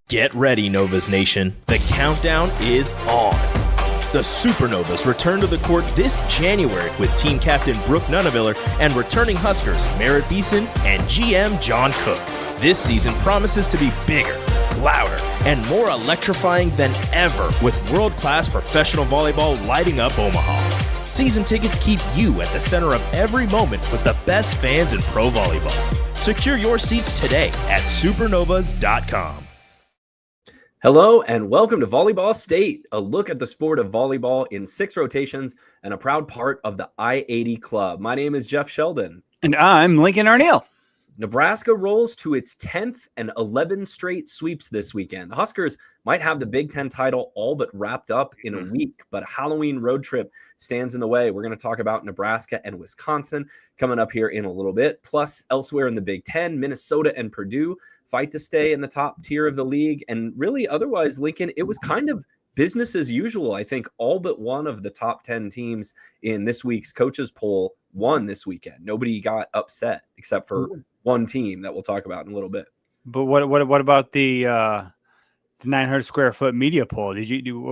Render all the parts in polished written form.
Get ready, Novas Nation. The countdown is on. The Supernovas return to the court this January with team captain Brooke Nuneviller and returning Huskers Merritt Beeson and GM John Cook. This season promises to be bigger, louder, and more electrifying than ever with world-class professional volleyball lighting up Omaha. Season tickets keep you at the center of every moment with the best fans in pro volleyball. Secure your seats today at supernovas.com. Hello and welcome to Volleyball State, a look at the sport of volleyball in 6 rotations and a proud part of the I-80 Club. My name is Jeff Sheldon. And I'm Lincoln Arneal. Nebraska rolls to its 10th and 11 straight sweeps this weekend. The Huskers might have the Big Ten title all but wrapped up in a week, but a Halloween road trip stands in the way. We're going to talk about Nebraska and Wisconsin coming up here in a little bit. Plus, elsewhere in the Big Ten, Minnesota and Purdue fight to stay in the top tier of the league. And really, otherwise, Lincoln, it was kind of business as usual. I think all but one of the top 10 teams in this week's coaches poll won this weekend. Nobody got upset except for one team that we'll talk about in a little bit. But what about the 900 square foot media poll?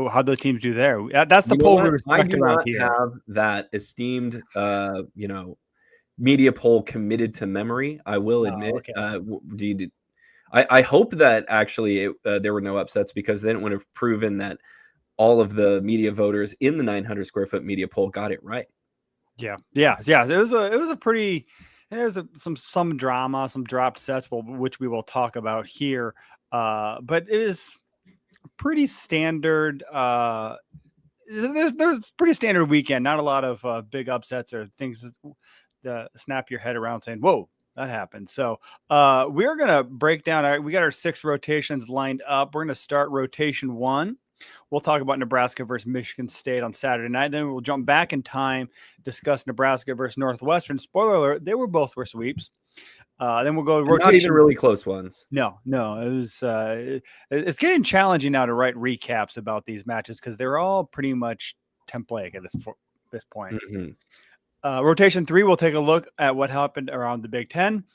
How'd those teams do there? That's the poll we respect around here. I do not have that esteemed media poll committed to memory. I will admit. Okay. I hope that actually there were no upsets, because then it would have proven that all of the media voters in the 900 square foot media poll got it right. Yeah. It was a pretty. There's some drama, some dropped sets, which we will talk about here. But it is pretty standard. There's pretty standard weekend. Not a lot of big upsets or things that snap your head around saying, "Whoa, that happened." So we're going to break down. We got our 6 rotations lined up. We're going to start rotation 1. We'll talk about Nebraska versus Michigan State on Saturday night. Then we'll jump back in time, discuss Nebraska versus Northwestern. Spoiler alert, they were sweeps. Then we'll go rotation. Not even really close ones. No. It was. It's getting challenging now to write recaps about these matches because they're all pretty much template at this point. Mm-hmm. Rotation 3, we'll take a look at what happened around the Big Ten.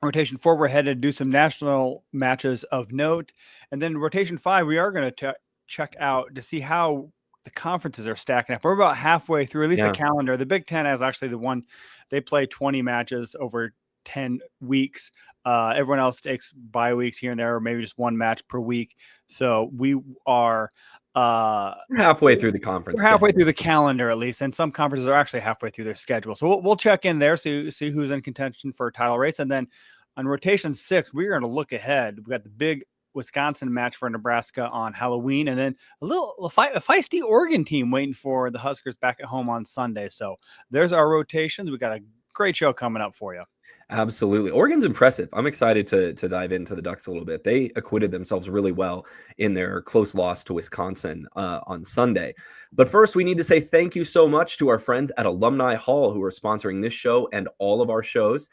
Rotation 4, we're headed to do some national matches of note. And then rotation 5, we are going to check out to see how the conferences are stacking up. We're about halfway through, at least the calendar. The Big Ten has actually the one, they play 20 matches over 10 weeks. Everyone else takes bye weeks here and there, or maybe just one match per week. So we are we're halfway through the conference. We're halfway through the calendar, at least, and some conferences are actually halfway through their schedule. So we'll check in there, see who's in contention for title race, and then on rotation 6, we're going to look ahead. We got the big Wisconsin match for Nebraska on Halloween, and then a feisty Oregon team waiting for the Huskers back at home on Sunday. So there's our rotations. We got a great show coming up for you. Absolutely. Oregon's impressive. I'm excited to dive into the Ducks a little bit. They acquitted themselves really well in their close loss to Wisconsin on Sunday. But first, we need to say thank you so much to our friends at Alumni Hall who are sponsoring this show and all of our shows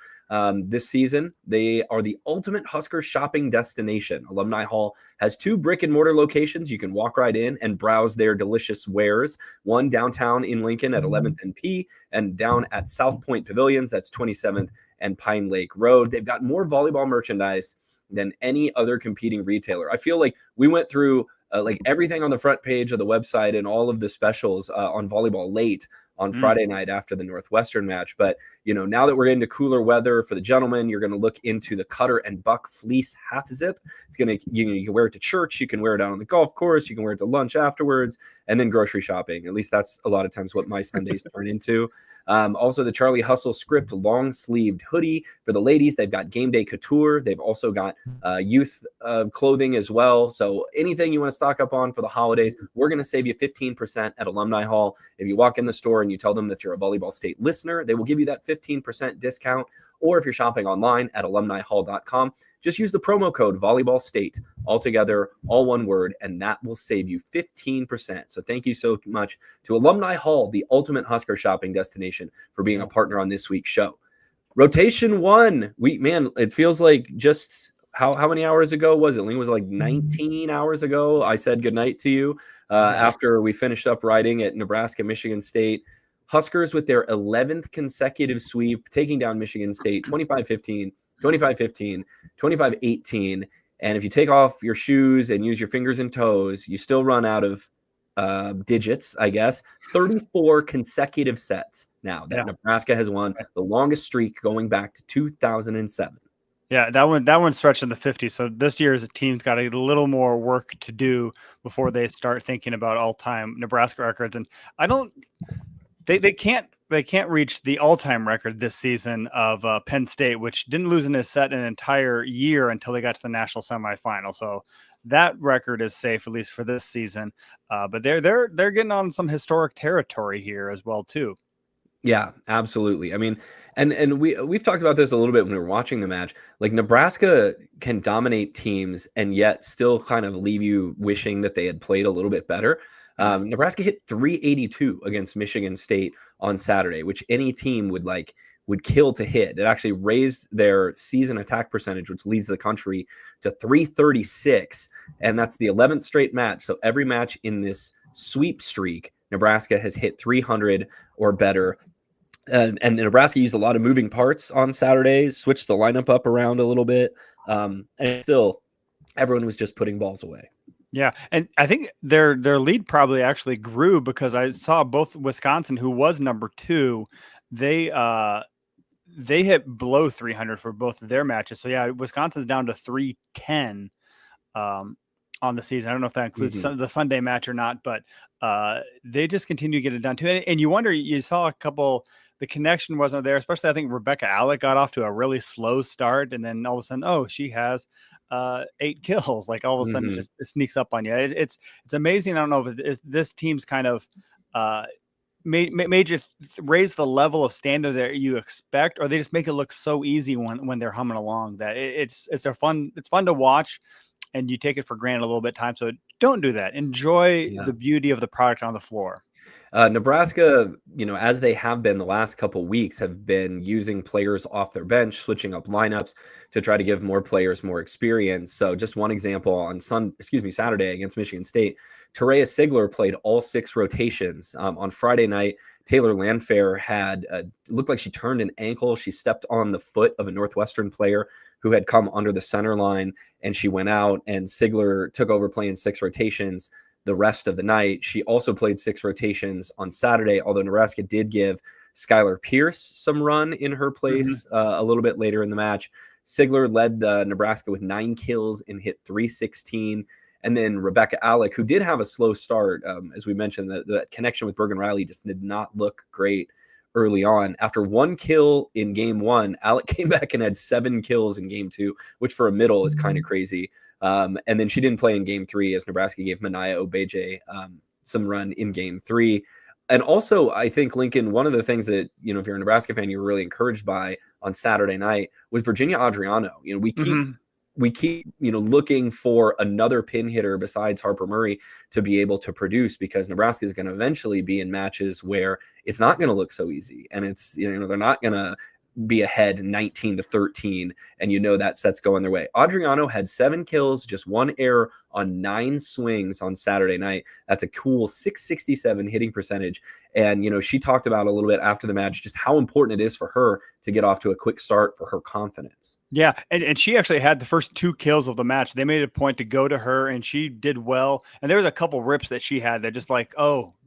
this season. They are the ultimate Husker shopping destination. Alumni Hall has 2 brick and mortar locations. You can walk right in and browse their delicious wares. One downtown in Lincoln at 11th and P, and down at South Point Pavilions, that's 27th and Pine Lake Road. They've got more volleyball merchandise than any other competing retailer. I feel like we went through like everything on the front page of the website and all of the specials on volleyball late on Friday night after the Northwestern match. But, now that we're into cooler weather for the gentlemen, you're going to look into the Cutter and Buck Fleece Half Zip. It's going to, you can wear it to church. You can wear it out on the golf course. You can wear it to lunch afterwards, and then grocery shopping. At least that's a lot of times what my Sundays turn into. Also the Charlie Hustle Script long sleeved hoodie for the ladies. They've got Game Day Couture. They've also got youth clothing as well. So anything you want to stock up on for the holidays, we're going to save you 15% at Alumni Hall. If you walk in the store and you tell them that you're a Volleyball State listener, they will give you that 15% discount. Or if you're shopping online at alumnihall.com, just use the promo code Volleyball State, all together, all one word, and that will save you 15%. So thank you so much to Alumni Hall, the ultimate Husker shopping destination, for being a partner on this week's show. Rotation 1, it feels like just how many hours ago was it? Ling was like 19 hours ago. I said goodnight to you after we finished up writing at Nebraska, Michigan State. Huskers with their 11th consecutive sweep, taking down Michigan State 25-15, 25-15, 25-18. And if you take off your shoes and use your fingers and toes, you still run out of digits, I guess. 34 consecutive sets now that Nebraska has won, the longest streak going back to 2007. Yeah, that one stretched in the 50s. So this year's team's got a little more work to do before they start thinking about all-time Nebraska records. And they can't reach the all-time record this season of Penn State, which didn't lose in a set an entire year until they got to the national semifinal. So that record is safe, at least for this season. But they're getting on some historic territory here as well too. Yeah, absolutely. I mean, and we've talked about this a little bit when we were watching the match. Like, Nebraska can dominate teams and yet still kind of leave you wishing that they had played a little bit better. Nebraska hit 382 against Michigan State on Saturday, which any team would kill to hit. It actually raised their season attack percentage, which leads the country to 336, and that's the 11th straight match. So every match in this sweep streak, Nebraska has hit 300 or better. And Nebraska used a lot of moving parts on Saturday, switched the lineup up around a little bit, and still everyone was just putting balls away. Yeah, and I think their lead probably actually grew because I saw both Wisconsin, who was number 2, they hit below 300 for both of their matches. So yeah, Wisconsin's down to 310 on the season. I don't know if that includes the Sunday match or not, but they just continue to get it done too. And you wonder, you saw a couple. The connection wasn't there, especially I think Rebecca Alec got off to a really slow start, and then all of a sudden, she has 8 kills. Like all of a sudden, it sneaks up on you. It's amazing. I don't know if this team's kind of made you raise the level of standard that you expect, or they just make it look so easy when they're humming along that it's fun to watch, and you take it for granted a little bit of time. So don't do that. Enjoy the beauty of the product on the floor. Nebraska, as they have been the last couple weeks, have been using players off their bench, switching up lineups to try to give more players more experience. So just one example, on Saturday against Michigan State, Terea Sigler played all 6 rotations. On Friday night, Taylor Landfair had looked like she turned an ankle. She stepped on the foot of a Northwestern player who had come under the center line, and she went out, and Sigler took over playing 6 rotations the rest of the night. She also played 6 rotations on Saturday, although Nebraska did give Skylar Pierce some run in her place a little bit later in the match. Sigler led Nebraska with 9 kills and hit 316. And then Rebecca Alec, who did have a slow start, as we mentioned, the connection with Bergen Riley just did not look great early on. After 1 kill in game 1, Alec came back and had 7 kills in game 2, which for a middle is kind of crazy. And then she didn't play in game 3 as Nebraska gave Manaya Obeje some run in game 3. And also, I think, Lincoln, one of the things that, if you're a Nebraska fan, you were really encouraged by on Saturday night was Virginia Adriano. We keep looking for another pin hitter besides Harper Murray to be able to produce, because Nebraska is going to eventually be in matches where it's not going to look so easy, and it's they're not going to be ahead 19-13, and that set's going their way. Adriano had 7 kills, just 1 error on 9 swings on Saturday night. That's a cool 667 hitting percentage. And she talked about a little bit after the match just how important it is for her to get off to a quick start for her confidence. Yeah, and she actually had the first 2 kills of the match. They made it a point to go to her, and she did well. And there was a couple rips that she had that just like,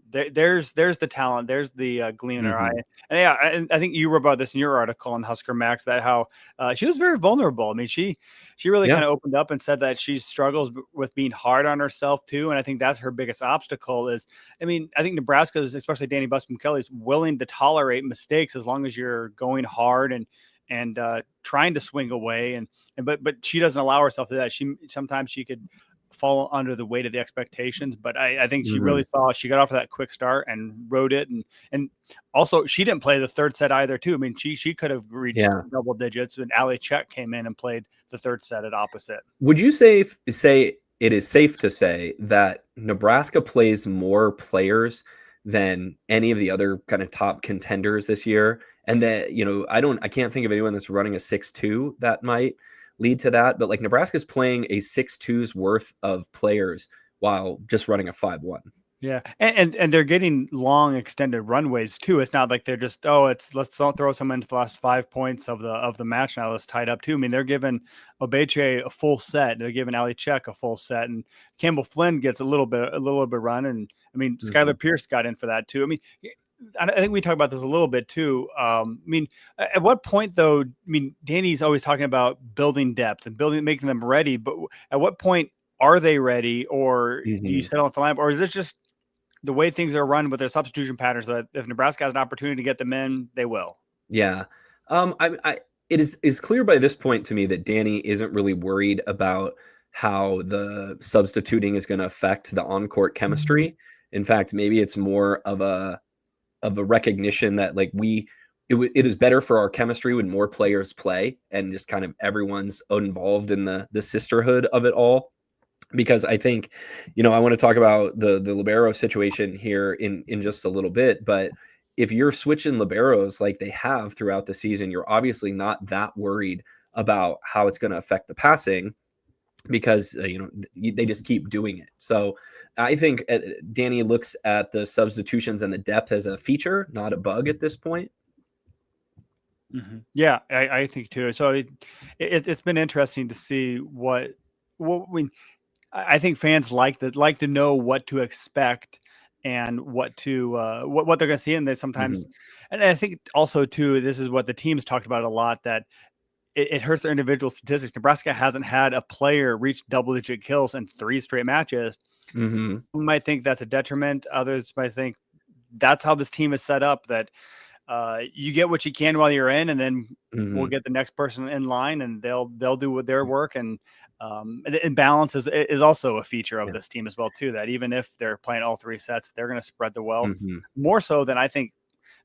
there's the talent, there's the gleam in her eye. And I think you wrote about this in your article on Husker Max, that how she was very vulnerable. I mean, she really kind of opened up and said that she struggles with being hard on herself too. And I think that's her biggest obstacle is, I think Nebraska is, especially Danny Busby Kelly, is willing to tolerate mistakes as long as you're going hard and trying to swing away. But she doesn't allow herself to that. Sometimes she could fall under the weight of the expectations, but I think she really saw, she got off of that quick start and rode it, and also she didn't play the 3rd set either too. I mean, she could have reached double digits, and Ali Czech came in and played the 3rd set at opposite. Would you say it is safe to say that Nebraska plays more players than any of the other kind of top contenders this year, and that I can't think of anyone that's running a 6-2 that might lead to that, but Nebraska's playing a 6-2's worth of players while just running a 5-1. Yeah, and they're getting long extended runways too. It's not like they're just let's throw someone into the last 5 points of the match now. Let's tie it up too. I mean, they're giving Obeche a full set. They're giving Ali Check a full set, and Campbell Flynn gets a little bit run. And I mean, Skylar Pierce got in for that too. I mean, I think we talked about this a little bit too. I mean, at what point though? I mean, Danny's always talking about building depth and making them ready. But at what point are they ready, or do you settle on the line, or is this just the way things are run with their substitution patterns, that if Nebraska has an opportunity to get them in, they will? Yeah. It is clear by this point to me that Danny isn't really worried about how the substituting is going to affect the on-court chemistry. In fact, maybe it's more of a recognition that like it is better for our chemistry when more players play and just kind of everyone's involved in the sisterhood of it all. Because I think, I want to talk about the libero situation here in just a little bit, but if you're switching liberos like they have throughout the season, you're obviously not that worried about how it's going to affect the passing, because they just keep doing it. So I think Danny looks at the substitutions and the depth as a feature, not a bug at this point. Yeah, I think too. So it's been interesting to see what I think fans like to know what to expect and what they're going to see. And they sometimes, and I think also too, this is what the team's talked about a lot, that it hurts their individual statistics. Nebraska hasn't had a player reach double-digit kills in 3 straight matches. Some might think that's a detriment. Others might think that's how this team is set up, that you get what you can while you're in, and then we'll get the next person in line, and they'll do their work. And balance is also a feature of this team as well too, that even if they're playing all 3 sets, they're going to spread the wealth more so than I think.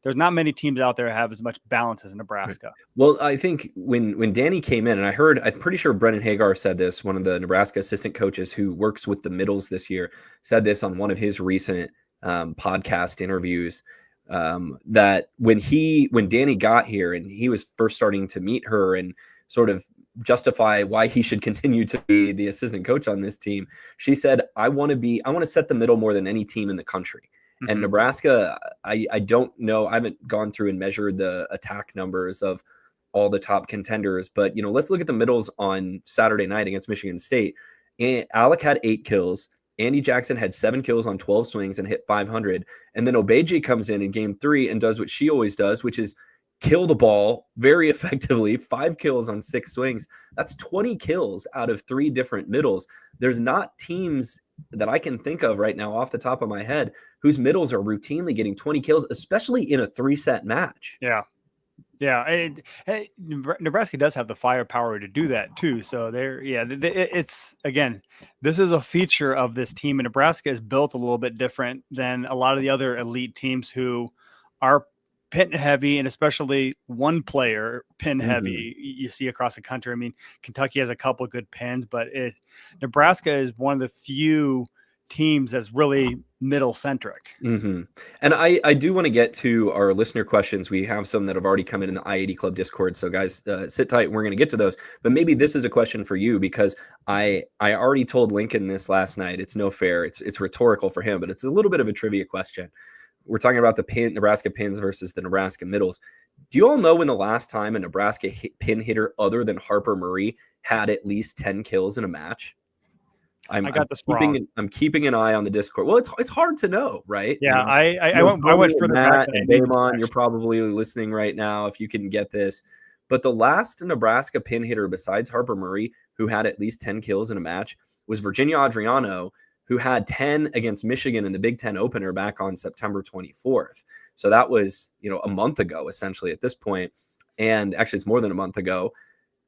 There's not many teams out there that have as much balance as Nebraska. Well, I think when Danny came in, and I'm pretty sure Brennan Hagar said this, one of the Nebraska assistant coaches who works with the middles this year, said this on one of his recent podcast interviews, that when Danny got here and he was first starting to meet her and sort of justify why he should continue to be the assistant coach on this team, she said, I want to set the middle more than any team in the country. And Nebraska, I don't know, I haven't gone through and measured the attack numbers of all the top contenders, but let's look at the middles on Saturday night against Michigan State. And Alec had 8 kills. Andy Jackson had 7 kills on 12 swings and hit 500. And then Obeje comes in game 3 and does what she always does, which is kill the ball very effectively, 5 kills on 6 swings. That's 20 kills out of 3 different middles. There's not teams that I can think of right now off the top of my head whose middles are routinely getting 20 kills, especially in a 3-set match. Yeah. Nebraska does have the firepower to do that too. So it's, again, this is a feature of this team, and Nebraska is built a little bit different than a lot of the other elite teams who are pin heavy, and especially one player pin heavy you see across the country. I mean, Kentucky has a couple of good pins, but Nebraska is one of the few teams that's really middle centric. And I do want to get to our listener questions. We have some that have already come in the I-80 Club Discord. So guys, sit tight. We're going to get to those, but maybe this is a question for you, because I already told Lincoln this last night. It's no fair. It's rhetorical for him, but it's a little bit of a trivia question. We're talking about the Nebraska pins versus the Nebraska middles. Do you all know when the last time a Nebraska pin hitter other than Harper Murray had at least 10 kills in a match? I got this wrong. I'm keeping an eye on the Discord. Well, it's hard to know, right? Yeah, I went further back. And Damon, you're probably listening right now if you can get this. But the last Nebraska pin hitter besides Harper Murray who had at least 10 kills in a match was Virginia Adriano, who had 10 against Michigan in the Big Ten opener back on September 24th. So that was, a month ago, essentially at this point. And actually it's more than a month ago.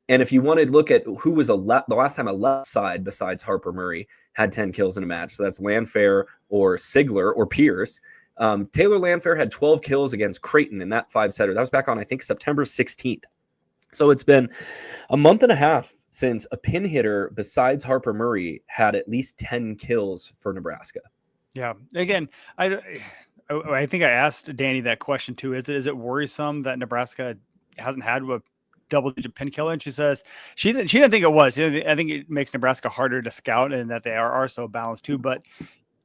And if you wanted to look at who was the last time a left side besides Harper Murray had 10 kills in a match, so that's Landfair or Sigler or Pierce. Taylor Landfair had 12 kills against Creighton in that 5-setter. That was back on, I think, September 16th. So it's been a month and a half since a pin hitter besides Harper Murray had at least 10 kills for Nebraska. Yeah. Again, I think I asked Danny that question too. Is it worrisome that Nebraska hasn't had a double-digit pin killer? And she says she didn't think it was. I think it makes Nebraska harder to scout, and that they are so balanced too. But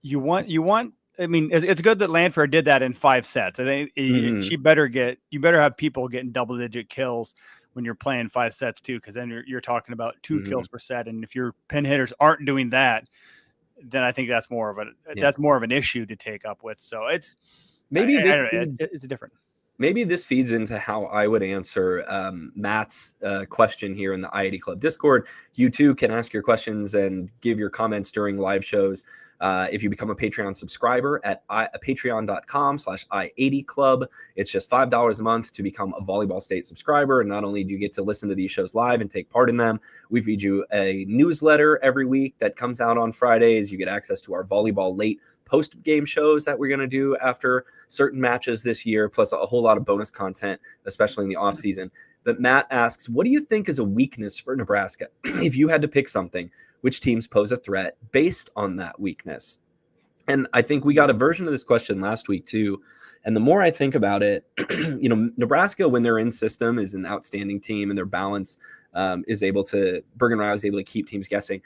you want I mean, it's good that Landfair did that in 5 sets. I think you better have people getting double-digit kills when you're playing 5 sets too, because then you're talking about 2 kills per set, and if your pin hitters aren't doing that, then I think that's more of an issue to take up with. So it's it's different. Maybe this feeds into how I would answer Matt's question here in the I-80 Club Discord. You too can ask your questions and give your comments during live shows. If you become a Patreon subscriber at patreon.com/I80 Club, it's just $5 a month to become a Volleyball State subscriber. And not only do you get to listen to these shows live and take part in them, we feed you a newsletter every week that comes out on Fridays. You get access to our Volleyball Late post-game shows that we're going to do after certain matches this year, plus a whole lot of bonus content, especially in the offseason. But Matt asks, what do you think is a weakness for Nebraska? If you had to pick something, which teams pose a threat based on that weakness? And I think we got a version of this question last week too. And the more I think about it, Nebraska, when they're in system, is an outstanding team, and their balance is able to, Bergen Rao is able to keep teams guessing.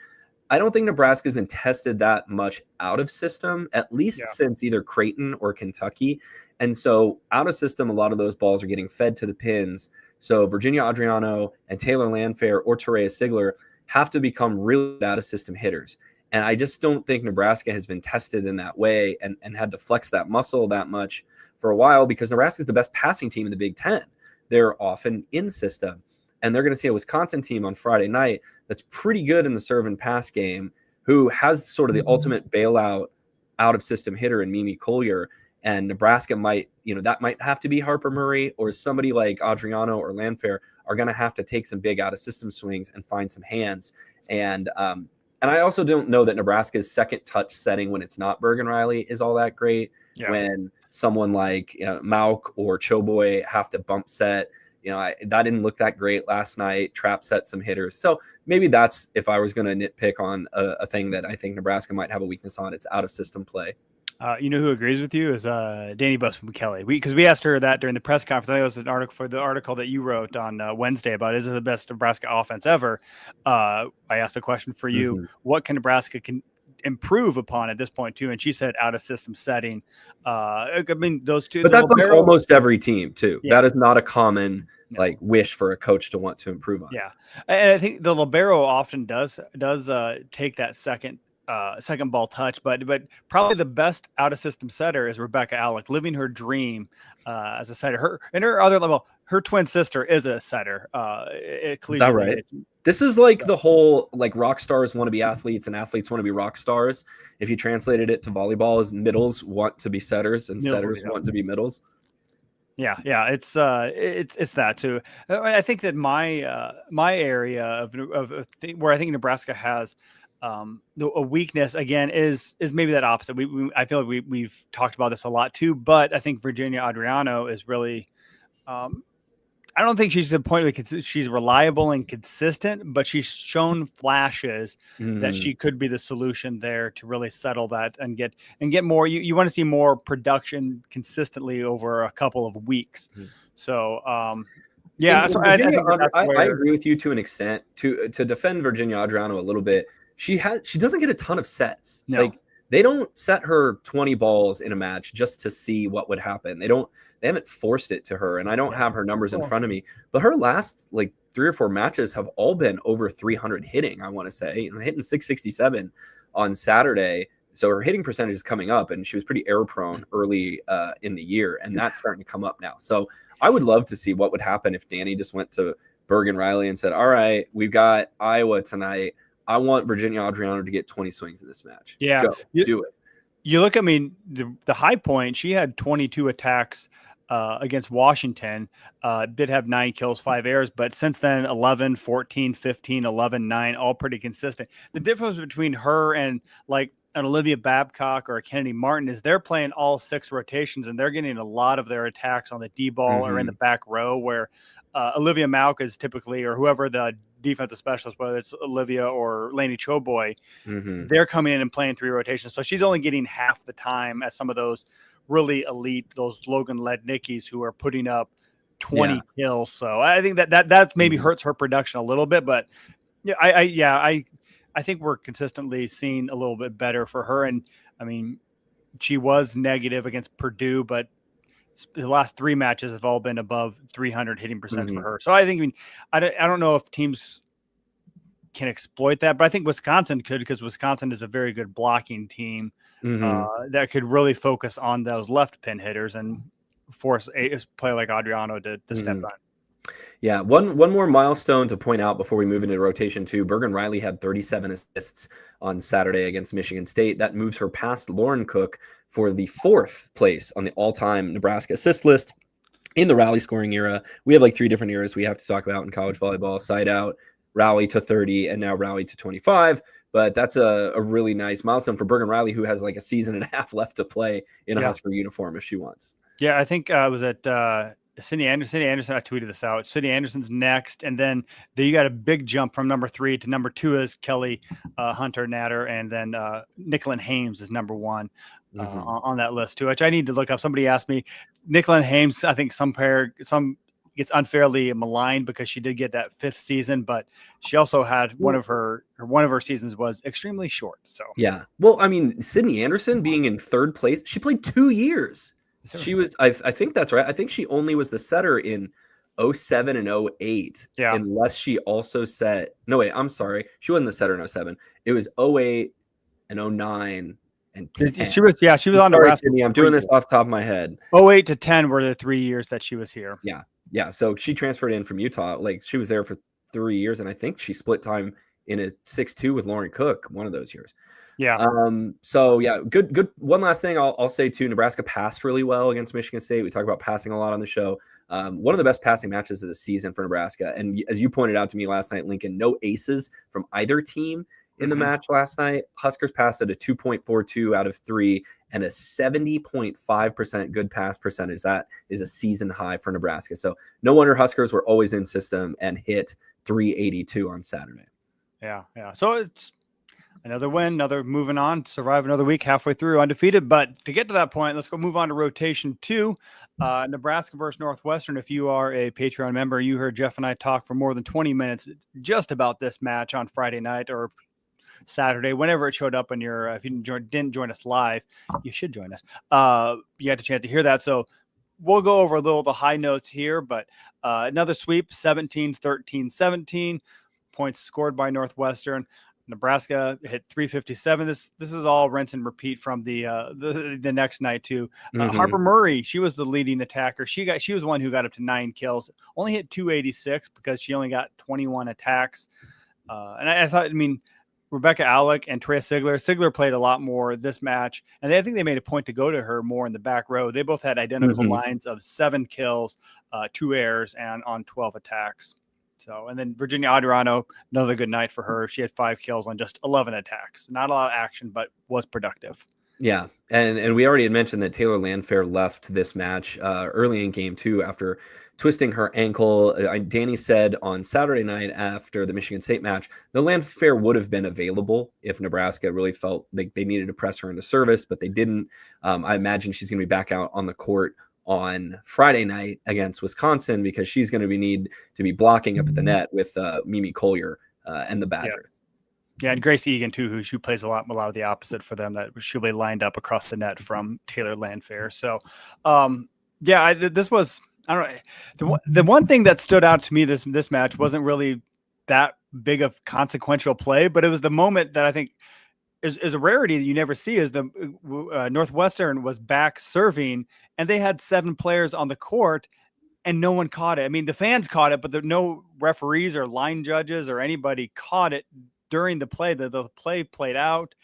I don't think Nebraska has been tested that much out of system, at least since either Creighton or Kentucky. And so out of system, a lot of those balls are getting fed to the pins. So Virginia Adriano and Taylor Landfair or Terea Sigler have to become really out of system hitters. And I just don't think Nebraska has been tested in that way and had to flex that muscle that much for a while, because Nebraska is the best passing team in the Big Ten. They're often in system. And they're going to see a Wisconsin team on Friday night that's pretty good in the serve and pass game, who has sort of the ultimate bailout out of system hitter in Mimi Collier. And Nebraska might, that might have to be Harper Murray, or somebody like Adriano or Landfair are going to have to take some big out of system swings and find some hands. And I also don't know that Nebraska's second touch setting when it's not Bergen Riley is all that great. Yeah. When someone like Mauk or Choboy have to bump set, that didn't look that great last night. Trap set some hitters. So maybe that's, if I was going to nitpick on a thing that I think Nebraska might have a weakness on, it's out of system play. Who agrees with you is Danny Busman Kelly. Because we asked her that during the press conference. I think it was an article for the article that you wrote on Wednesday about, is it the best Nebraska offense ever? I asked a question for you. What can Nebraska improve upon at this point too? And she said out of system setting. I mean, those two. But that's on almost every team too. Yeah. That is not a common wish for a coach to want to improve on. Yeah, and I think the libero often does take that second ball touch, but probably the best out of system setter is Rebecca Alec, living her dream as a setter. Her other level, her twin sister is a setter. Is that right? This is like the whole rock stars want to be athletes and athletes want to be rock stars. If you translated it to volleyball, as middles want to be setters and setters want to be middles. Yeah, it's that too. I think that my area of where I think Nebraska has a weakness again is maybe that opposite. I feel like we've talked about this a lot too, but I think Virginia Adriano is really. I don't think she's to the point where she's reliable and consistent, but she's shown flashes that she could be the solution there to really settle that and get more. You want to see more production consistently over a couple of weeks. So, so I agree with you to an extent. To defend Virginia Adriano a little bit, she doesn't get a ton of sets. No. They don't set her 20 balls in a match just to see what would happen. They haven't forced it to her, and I don't have her numbers in front of me, but her last 3 or 4 matches have all been over 300 hitting. I want to say, hitting 667 on Saturday. So her hitting percentage is coming up, and she was pretty error prone early in the year, and that's starting to come up now. So I would love to see what would happen if Danny just went to Bergen Riley and said, all right, we've got Iowa tonight. I want Virginia Adriano to get 20 swings in this match. Yeah. Go, do it. You look, the high point, she had 22 attacks against Washington, did have 9 kills, 5 errors, but since then, 11, 14, 15, 11, 9, all pretty consistent. The difference between her and an Olivia Babcock or a Kennedy Martin is they're playing all 6 rotations, and they're getting a lot of their attacks on the D ball or in the back row, where Olivia Mauk is typically, or whoever the defensive specialist, whether it's Olivia or Lainey Choboy, they're coming in and playing 3 rotations. So she's only getting half the time as some of those really elite, those Logan Lednickies who are putting up 20 kills. So I think that maybe hurts her production a little bit, but I think we're consistently seeing a little bit better for her. And I mean, she was negative against Purdue, but the last 3 matches have all been above 300 hitting percent for her. So I think, I don't know if teams can exploit that, but I think Wisconsin could, because Wisconsin is a very good blocking team that could really focus on those left pin hitters and force a player like Adriano to step on. Yeah, one more milestone to point out before we move into rotation 2. Bergen Riley had 37 assists on Saturday against Michigan State. That moves her past Lauren Cook for the 4th place on the all-time Nebraska assist list in the rally scoring era. We have like 3 different eras we have to talk about in college volleyball: side out, rally to 30, and now rally to 25. But that's a really nice milestone for Bergen Riley, who has like a season and a half left to play in a Husker uniform if she wants. Yeah, I think it was at Cindy Anderson. I tweeted this out. Cindy Anderson's next, and then you got a big jump from number 3 to number 2 is Kelly Hunter Natter, and then Nicklin Hames is number 1 on that list too, which I need to look up. Somebody asked me, Nicklin Hames, I think some gets unfairly maligned because she did get that 5th season, but she also had one of her seasons was extremely short. So yeah, well, I mean, Sydney Anderson being in 3rd place, she played 2 years. She was, I think that's right. I think she only was the setter in 07 and 08. Yeah. Unless she also set, no, wait, I'm sorry. She wasn't the setter in 07. It was 08 and 09 and 10. She was on Nebraska. I'm doing this off the top of my head. 08 to 10 were the 3 years that she was here. Yeah. Yeah. So she transferred in from Utah. Like, she was there for 3 years, and I think she split time in a 6-2 with Lauren Cook one of those years. Yeah. So yeah, good. One last thing I'll say too, Nebraska passed really well against Michigan State. We talk about passing a lot on the show. One of the best passing matches of the season for Nebraska. And as you pointed out to me last night, Lincoln, no aces from either team in the match last night. Huskers passed at a 2.42 out of 3 and a 70.5% good pass percentage. That is a season high for Nebraska. So no wonder Huskers were always in system and hit 382 on Saturday. Yeah. So it's another win, moving on, survive another week, halfway through, undefeated. But to get to that point, let's move on to rotation 2, Nebraska versus Northwestern. If you are a Patreon member, you heard Jeff and I talk for more than 20 minutes just about this match on Friday night or Saturday, whenever it showed up on your, if you didn't join us live, you should join us. You had a chance to hear that. So we'll go over the high notes here, but another sweep, 17-13-17, points scored by Northwestern. Nebraska hit 357. This is all rinse and repeat from the next night too. Harper Murray, she was the leading attacker. She was one who got up to 9 kills. Only hit 286 because she only got 21 attacks. And I thought, Rebecca Alec and Trea Sigler. Sigler played a lot more this match, and I think they made a point to go to her more in the back row. They both had identical lines of 7 kills, 2 errors, and on 12 attacks. So, and then Virginia Adriano, another good night for her. She had 5 kills on just 11 attacks. Not a lot of action, but was productive. Yeah, and we already had mentioned that Taylor Landfair left this match early in game 2 after twisting her ankle. Danny said on Saturday night after the Michigan State match, the Landfair would have been available if Nebraska really felt like they needed to press her into service, but they didn't. I imagine she's going to be back out on the court on Friday night against Wisconsin because she's going to need to be blocking up at the net with Mimi Collier and the Badgers. Yeah, and Grace Egan too, who plays a lot of the opposite for them. That she'll be lined up across the net from Taylor Landfair. So, this was, I don't know. The one thing that stood out to me this match wasn't really that big of consequential play, but it was the moment that I think is a rarity that you never see. Is the Northwestern was back serving, and they had 7 players on the court, and no one caught it. The fans caught it, but there no referees or line judges or anybody caught it during the play. The play played out.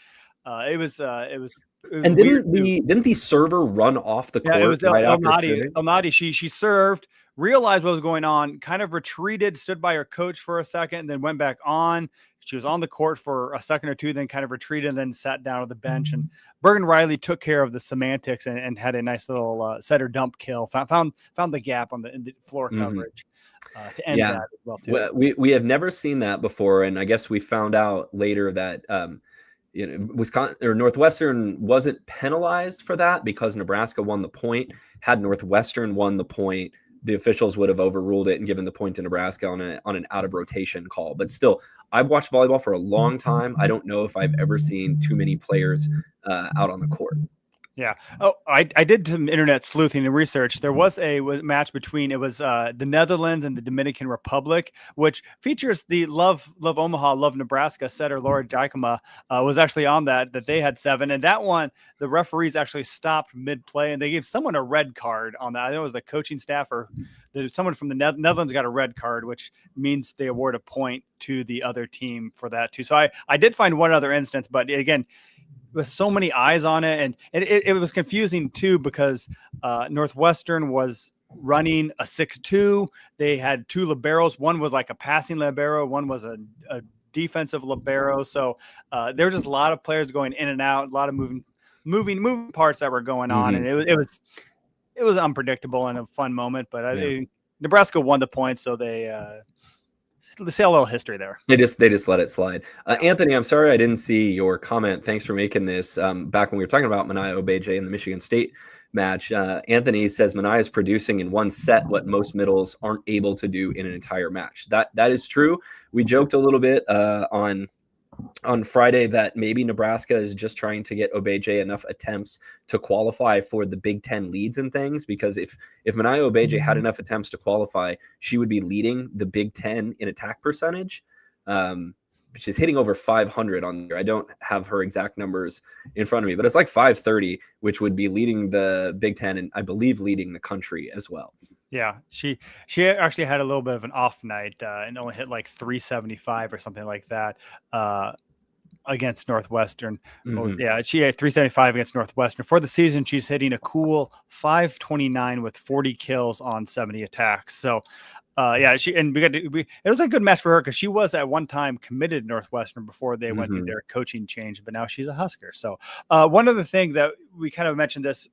It was and didn't the server run off the court? Yeah, it was right El Nadi. She served, realized what was going on, kind of retreated, stood by her coach for a second, and then went back on. She was on the court for a second or two, then kind of retreated, and then sat down on the bench. And Bergen Riley took care of the semantics and had a nice little setter dump kill. Found the gap in the floor coverage to end that as well too. We have never seen that before, and I guess we found out later that Wisconsin or Northwestern wasn't penalized for that because Nebraska won the point. Had Northwestern won the point, the officials would have overruled it and given the point to Nebraska on an out of rotation call. But still, I've watched volleyball for a long time. I don't know if I've ever seen too many players out on the court. Yeah. Oh, I did some internet sleuthing and research. There was a match between the Netherlands and the Dominican Republic, which features the Love Omaha, Love Nebraska setter Laura Dykema was actually on that they had 7. And that one, the referees actually stopped mid-play and they gave someone a red card on that. I think it was the coaching staff or someone from the Netherlands got a red card, which means they award a point to the other team for that too. So I did find one other instance, but again, with so many eyes on it, and it was confusing too because Northwestern was running a 6-2. They had 2 liberos. One was like a passing libero. One was a defensive libero. So there were just a lot of players going in and out, a lot of moving parts that were going on, and it was unpredictable and a fun moment. But Nebraska won the points, so let's see a little history there. They just let it slide. Anthony, I'm sorry I didn't see your comment. Thanks for making this. Back when we were talking about Mania Obeje in the Michigan State match, Anthony says Mania is producing in one set what most middles aren't able to do in an entire match. That is true. We joked a little bit on Friday that maybe Nebraska is just trying to get Obeje enough attempts to qualify for the Big Ten leads and things, because if Mania Obeje had enough attempts to qualify, she would be leading the Big Ten in attack percentage. She's hitting over 500 on there. I don't have her exact numbers in front of me, but it's like 530, which would be leading the Big Ten and I believe leading the country as well. Yeah, she actually had a little bit of an off night and only hit like 375 or something like that against Northwestern. Yeah, she had 375 against Northwestern. For the season, she's hitting a cool 529 with 40 kills on 70 attacks. So it was a good match for her because she was at one time committed to Northwestern before they went through their coaching change, but now she's a Husker. So one other thing that we kind of mentioned this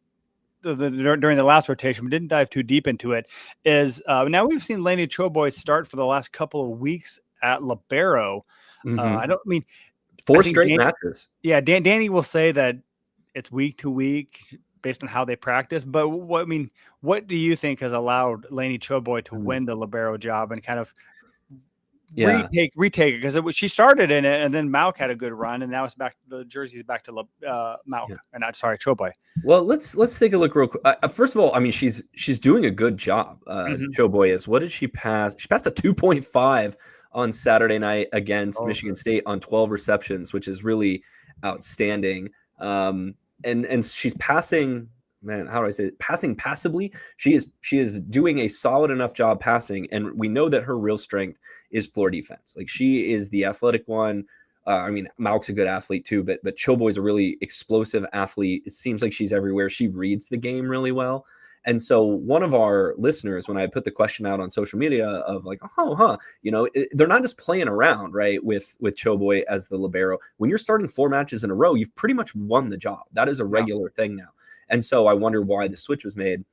during the last rotation, we didn't dive too deep into it, is now we've seen Lainey Choboy start for the last couple of weeks at libero. I don't mean 4 straight matches. Yeah, Danny will say that it's week to week based on how they practice. But what do you think has allowed Lainey Choboy to win the libero job and kind of retake it? Because she started in it, and then Mauk had a good run, and now it's back. The jersey's back to Mauk, and Choboy. Well, let's take a look real quick. First of all, I mean, she's doing a good job. Choboy is. What did she pass? She passed a 2.5 on Saturday night against Michigan State on 12 receptions, which is really outstanding. And she's passing. Man, how do I say it? Passing passively. She is doing a solid enough job passing, and we know that her real strength is floor defense. Like, she is the athletic one. I mean, Mauk's a good athlete too, but Choboy's a really explosive athlete. It seems like she's everywhere. She reads the game really well. And so one of our listeners, when I put the question out on social media of like, they're not just playing around, right, with Choboy as the libero. When you're starting 4 matches in a row, you've pretty much won the job. That is a regular thing now. And so I wonder why the switch was made.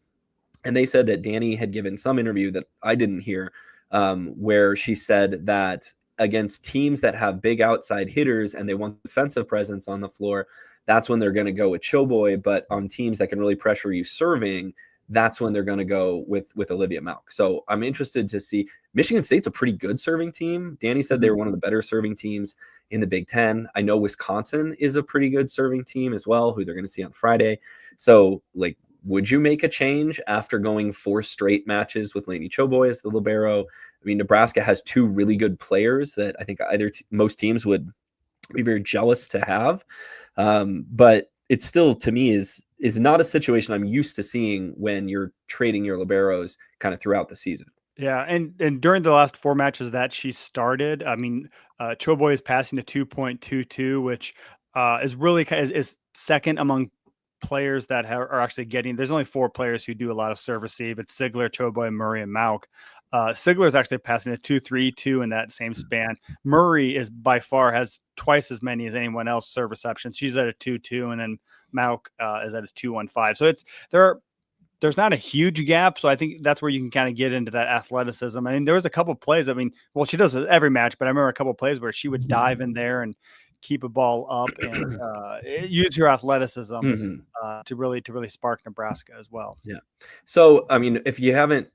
And they said that Danny had given some interview that I didn't hear, where she said that against teams that have big outside hitters and they want defensive presence on the floor, that's when they're going to go with Choboy. But on teams that can really pressure you serving, that's when they're going to go with Olivia Mauk. So I'm interested to see. Michigan State's a pretty good serving team. Danny said they were one of the better serving teams in the Big Ten. I know Wisconsin is a pretty good serving team as well, who they're going to see on Friday. So, like, would you make a change after going 4 straight matches with Lainey Choboy as the libero? I mean, Nebraska has 2 really good players that I think most teams would be very jealous to have. But it still, to me, is not a situation I'm used to seeing when you're trading your liberos kind of throughout the season. Yeah, and during the last 4 matches that she started, I mean, Choboy is passing to 2.22, which is really is second among players that are actually getting. There's only 4 players who do a lot of serve receive. It's Sigler, Choboy, Murray, and Mauk. Sigler is actually passing a 2.32 in that same span. Murray is by far has twice as many as anyone else serve receptions. She's at a 2.2, and then Mauk is at a 2.15. So there's not a huge gap. So I think that's where you can kind of get into that athleticism. I mean, there was a couple plays. I mean, well, she does it every match, but I remember a couple plays where she would dive in there and keep a ball up and use her athleticism to really spark Nebraska as well. Yeah. So, I mean, if you haven't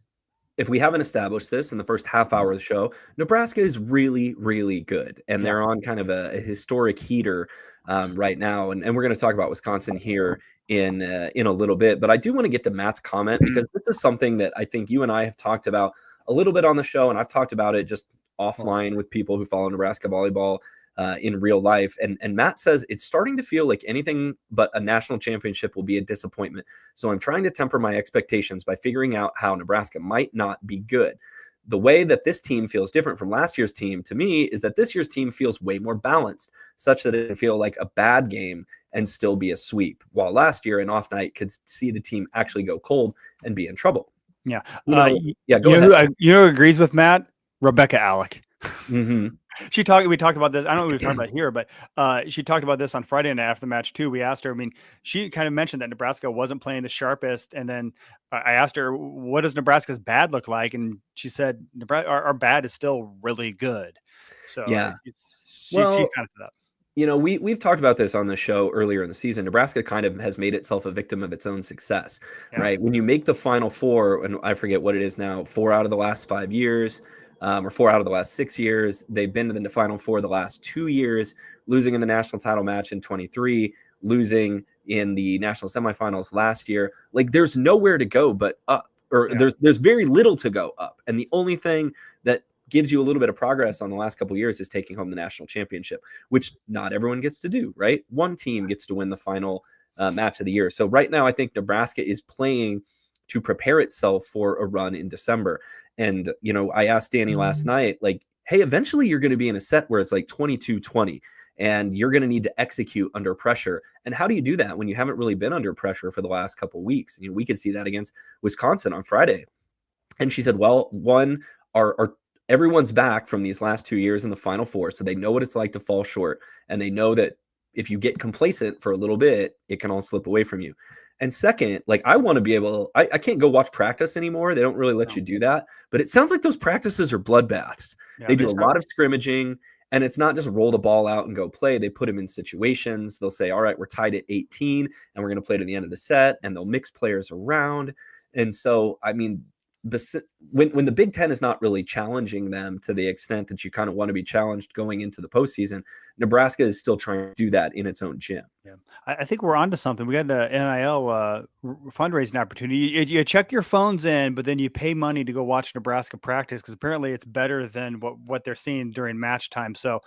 if we haven't established this in the first half hour of the show, Nebraska is really, really good. And they're on kind of a historic heater right now. And we're going to talk about Wisconsin here in a little bit. But I do want to get to Matt's comment, because this is something that I think you and I have talked about a little bit on the show. And I've talked about it just offline with people who follow Nebraska volleyball in real life. And Matt says it's starting to feel like anything but a national championship will be a disappointment. So I'm trying to temper my expectations by figuring out how Nebraska might not be good. The way that this team feels different from last year's team to me is that this year's team feels way more balanced, such that it can feel like a bad game and still be a sweep. While last year, an off night could see the team actually go cold and be in trouble. Yeah. Go ahead. Who agrees with Matt? Rebecca Alec. Mm-hmm. We talked about this. I don't know what we talked about here, but she talked about this on Friday night after the match too. We asked her, I mean, she kind of mentioned that Nebraska wasn't playing the sharpest. And then I asked her, what does Nebraska's bad look like? And she said, our bad is still really good. So yeah, she kind of said that. You know, we've talked about this on the show earlier in the season. Nebraska kind of has made itself a victim of its own success, right? When you make the Final Four, and I forget what it is now, 4 out of the last 5 years, or 4 out of the last 6 years. They've been to the Final Four the last 2 years, losing in the national title match in 23, losing in the national semifinals last year. Like, there's nowhere to go but up, or there's very little to go up. And the only thing that gives you a little bit of progress on the last couple of years is taking home the national championship, which not everyone gets to do, right? One team gets to win the final match of the year. So right now, I think Nebraska is playing to prepare itself for a run in December. And, you know, I asked Danny last night, like, hey, eventually you're going to be in a set where it's like 22-20, and you're going to need to execute under pressure. And how do you do that when you haven't really been under pressure for the last couple of weeks? You know, we could see that against Wisconsin on Friday. And she said, well, one, our everyone's back from these last 2 years in the Final Four, so they know what it's like to fall short, and they know that if you get complacent for a little bit, it can all slip away from you. And second, like, I want to be able, I can't go watch practice anymore. They don't really let you do that, but it sounds like those practices are bloodbaths. They do a lot of scrimmaging, and it's not just roll the ball out and go play. They put them in situations. They'll say, all right, we're tied at 18 and we're going to play to the end of the set, and they'll mix players around. And so, I mean, when the Big Ten is not really challenging them to the extent that you kind of want to be challenged going into the postseason, Nebraska is still trying to do that in its own gym. Yeah, I think we're onto something. We got an NIL fundraising opportunity. You check your phones in, but then you pay money to go watch Nebraska practice, because apparently it's better than what they're seeing during match time. So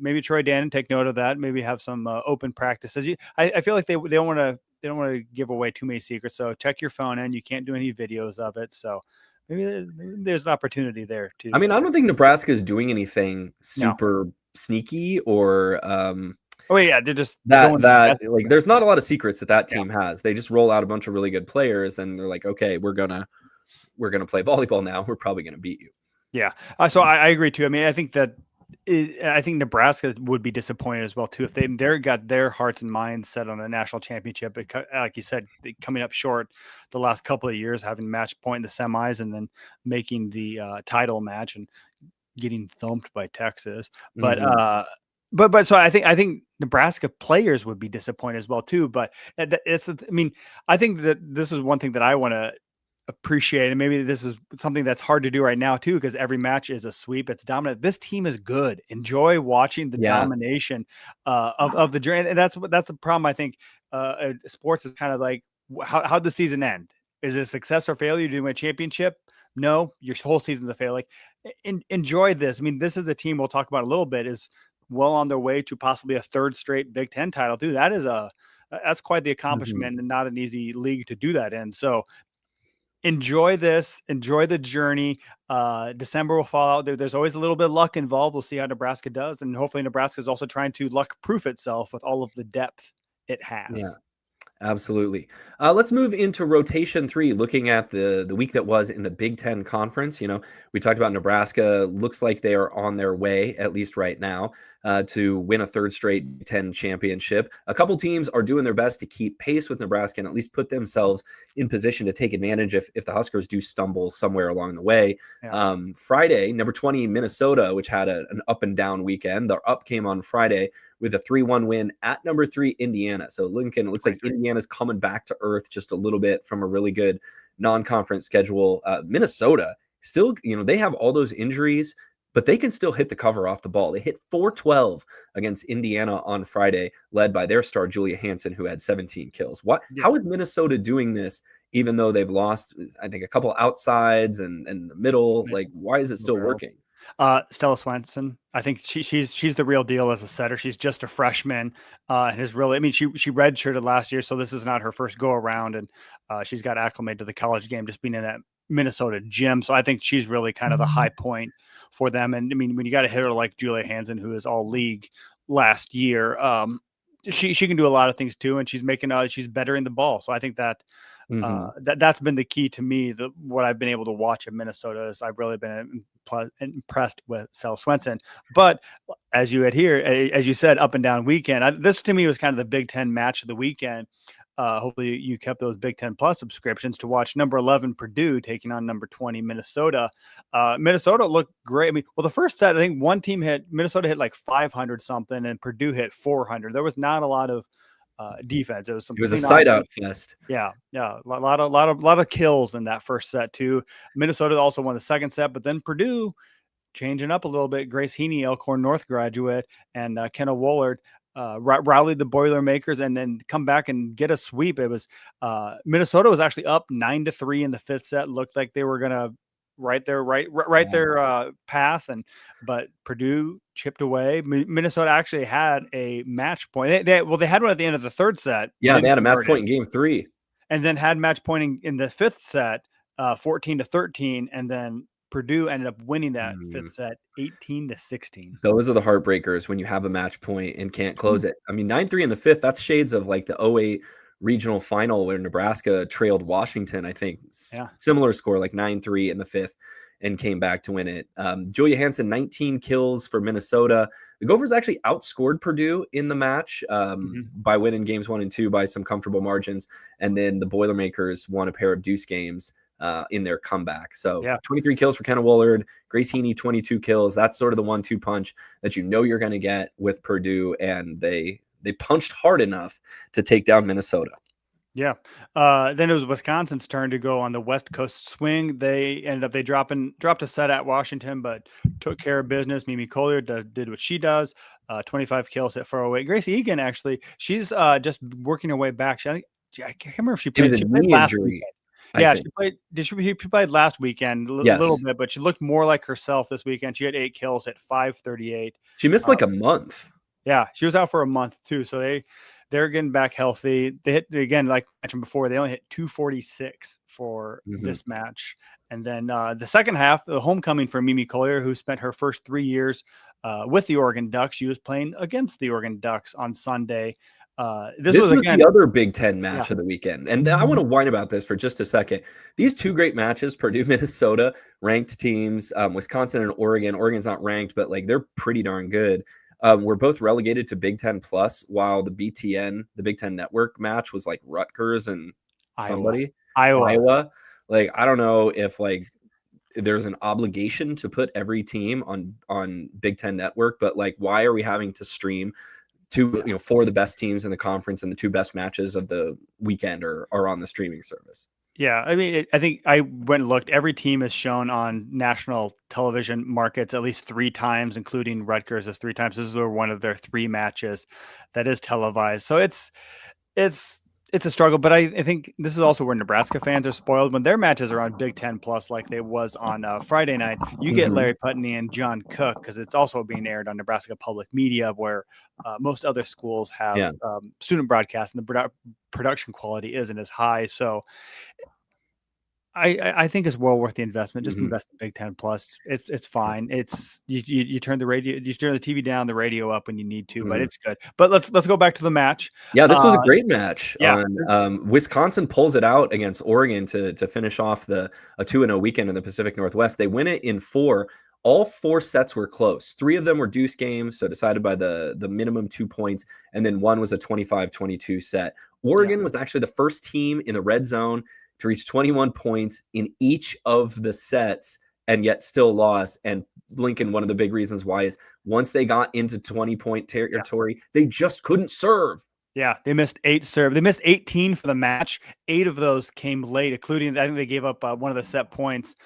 maybe Troy Dannon, take note of that. Maybe have some open practices. I feel like they don't want to give away too many secrets. So check your phone in. You can't do any videos of it. So maybe there's an opportunity there too. I mean, I don't think Nebraska is doing anything super sneaky or they're just like, there's not a lot of secrets that team has. They just roll out a bunch of really good players, and they're like, okay, we're gonna play volleyball now. We're probably gonna beat you. Yeah. So I agree too. I mean, I think Nebraska would be disappointed as well too if they got their hearts and minds set on a national championship. Like you said, coming up short the last couple of years, having match point in the semis and then making the title match and getting thumped by Texas. But so I think Nebraska players would be disappointed as well too. But I think that this is one thing that I want to appreciate, and maybe this is something that's hard to do right now too, because every match is a sweep. It's dominant. This team is good. Enjoy watching the domination of the journey. And that's the problem. I think sports is kind of like, how'd the season end? Is it a success or failure? Do you win a championship? No, your whole season's a failure. Like, enjoy this. I mean, this is a team we'll talk about a little bit, is well on their way to possibly a third straight Big Ten title too. That's quite the accomplishment, and not an easy league to do that in. So enjoy this, enjoy the journey. December will fall out. There's always a little bit of luck involved. We'll see how Nebraska does. And hopefully Nebraska is also trying to luck proof itself with all of the depth it has. Yeah. Absolutely. Let's move into rotation 3, looking at the week that was in the Big Ten Conference. You know, we talked about Nebraska. Looks like they are on their way, at least right now, to win a third straight Big Ten championship. A couple teams are doing their best to keep pace with Nebraska and at least put themselves in position to take advantage if the Huskers do stumble somewhere along the way. Yeah. Friday, number 20, Minnesota, which had an up and down weekend. Their up came on Friday with a 3-1 win at number 3, Indiana. So Lincoln, it looks like Indiana Indiana's coming back to earth just a little bit from a really good non-conference schedule. Minnesota still, they have all those injuries, but they can still hit the cover off the ball. They hit 412 against Indiana on Friday, led by their star, Julia Hansen, who had 17 kills. How is Minnesota doing this, even though they've lost, I think, a couple outsides and the middle? Like, why is it still working? Stella Swenson, I think she's the real deal as a setter. She's just a freshman, and is really. I mean, she redshirted last year, so this is not her first go around, and she's got acclimated to the college game, just being in that Minnesota gym. So I think she's really kind of the high point for them. And I mean, when you got a hitter like Julia Hansen, who is all league last year, she can do a lot of things too, and she's she's bettering the ball. So I think that. That's been the key to me. What I've been able to watch in Minnesota is I've really been impressed with Stella Swenson. But as you said, up and down weekend. This to me was kind of the Big Ten match of the weekend. Hopefully you kept those Big Ten Plus subscriptions to watch number 11 Purdue taking on number 20 Minnesota. Minnesota looked great. I mean, well, the first set, I think Minnesota hit like 500 something, and Purdue hit 400. There was not a lot of defense. It was a side out fest. Yeah. A lot of kills in that first set too. Minnesota also won the second set, but then Purdue changing up a little bit. Grace Heaney, Elkhorn North graduate, and Kenna Woolard rallied the Boilermakers and then come back and get a sweep. It was Minnesota was actually up 9-3 in the fifth set. Looked like they were gonna right their path, but Purdue chipped away. Minnesota actually had a match point. They had one at the end of the third set. Yeah, they had a match point in game 3, and then had match pointing in the fifth set, 14-13, and then Purdue ended up winning that fifth set 18-16. Those are the heartbreakers when you have a match point and can't close it. I mean, 9-3 in the fifth. That's shades of like the 08 regional final where Nebraska trailed Washington, I think. Similar score, like 9-3 in the fifth, and came back to win it. Julia Hansen, 19 kills for Minnesota. The Gophers actually outscored Purdue in the match by winning games 1 and 2 by some comfortable margins. And then the Boilermakers won a pair of deuce games in their comeback. So 23 kills for Kenna Woolard, Grace Heaney, 22 kills. That's sort of the 1-2 punch that you're going to get with Purdue. And they punched hard enough to take down Minnesota. Yeah. Then it was Wisconsin's turn to go on the West Coast swing. They dropped a set at Washington, but took care of business. Mimi Collier did what she does. 25 kills at 408. Grace Egan, actually, she's just working her way back. I can't remember if she played. She played last weekend. Yeah, she played. She played last weekend a little bit, but she looked more like herself this weekend. She had 8 kills at 538. She missed like a month. Yeah, she was out for a month too. So they're getting back healthy. They hit, again, like I mentioned before, they only hit 246 for this match. And then the second half, the homecoming for Mimi Collier, who spent her first 3 years with the Oregon Ducks. She was playing against the Oregon Ducks on Sunday. This was the other Big Ten match of the weekend. And I want to whine about this for just a second. These two great matches, Purdue, Minnesota, ranked teams, Wisconsin and Oregon. Oregon's not ranked, but like they're pretty darn good. We're both relegated to Big Ten Plus, while the BTN, the Big Ten Network match, was like Rutgers and Iowa. Like, I don't know if like there's an obligation to put every team on Big Ten Network, but like, why are we having to stream four of the best teams in the conference and the 2 best matches of the weekend are on the streaming service? Yeah, I mean, I think I went and looked. Every team is shown on national television markets at least 3 times, including Rutgers as 3 times. This is one of their 3 matches that is televised. So it's a struggle, but I think this is also where Nebraska fans are spoiled. When their matches are on Big Ten Plus, like they was on Friday night, you get Larry Putney and John Cook, because it's also being aired on Nebraska Public Media, where most other schools have student broadcast, and the production quality isn't as high. So I think it's well worth the investment. Just invest in Big Ten Plus. It's fine. It's you turn the TV down, the radio up when you need to, but it's good. But let's go back to the match. Yeah, this was a great match. Yeah. Wisconsin pulls it out against Oregon to finish off a 2-0 weekend in the Pacific Northwest. They win it in 4. All 4 sets were close. 3 of them were deuce games, so decided by the minimum 2 points, and then 1 was a 25-22 set. Oregon was actually the first team in the red zone to reach 21 points in each of the sets, and yet still lost. And Lincoln, one of the big reasons why is once they got into 20-point territory, they just couldn't serve. Yeah, they missed 8 serve. They missed 18 for the match. 8 of those came late, including I think they gave up one of the set points.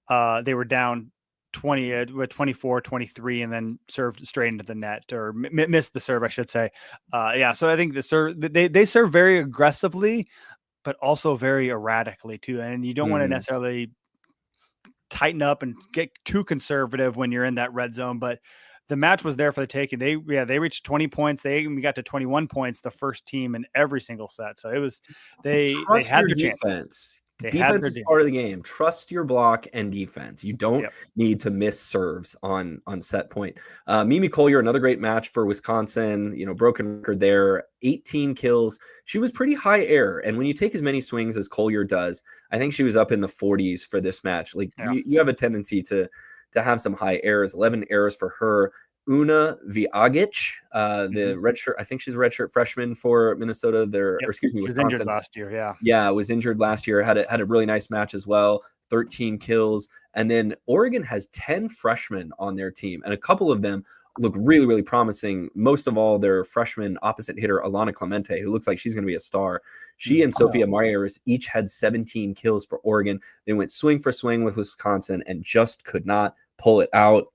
They were down 20 with 24, 23, and then served straight into the net, or missed the serve, I should say. Yeah, so I think they serve very aggressively, but also very erratically too. And you don't want to necessarily tighten up and get too conservative when you're in that red zone, but the match was there for the taking. They reached 20 points. They got to 21 points, the first team in every single set. So it was they had their defense. Chance. Defense is part of the game. Trust your block and defense. You don't need to miss serves on set point. Mimi Collier, another great match for Wisconsin. Broken record there. 18 kills. She was pretty high air, and when you take as many swings as Collier does, I think she was up in the 40s for this match. You have a tendency to have some high errors. 11 errors for her. Una Viagic, the redshirt, I think she's a redshirt freshman for Minnesota. Wisconsin. She was injured last year. Yeah, was injured last year. Had a really nice match as well. 13 kills. And then Oregon has 10 freshmen on their team, and a couple of them look really, really promising. Most of all, their freshman opposite hitter, Alana Clemente, who looks like she's going to be a star. She and Sophia Myers each had 17 kills for Oregon. They went swing for swing with Wisconsin and just could not pull it out.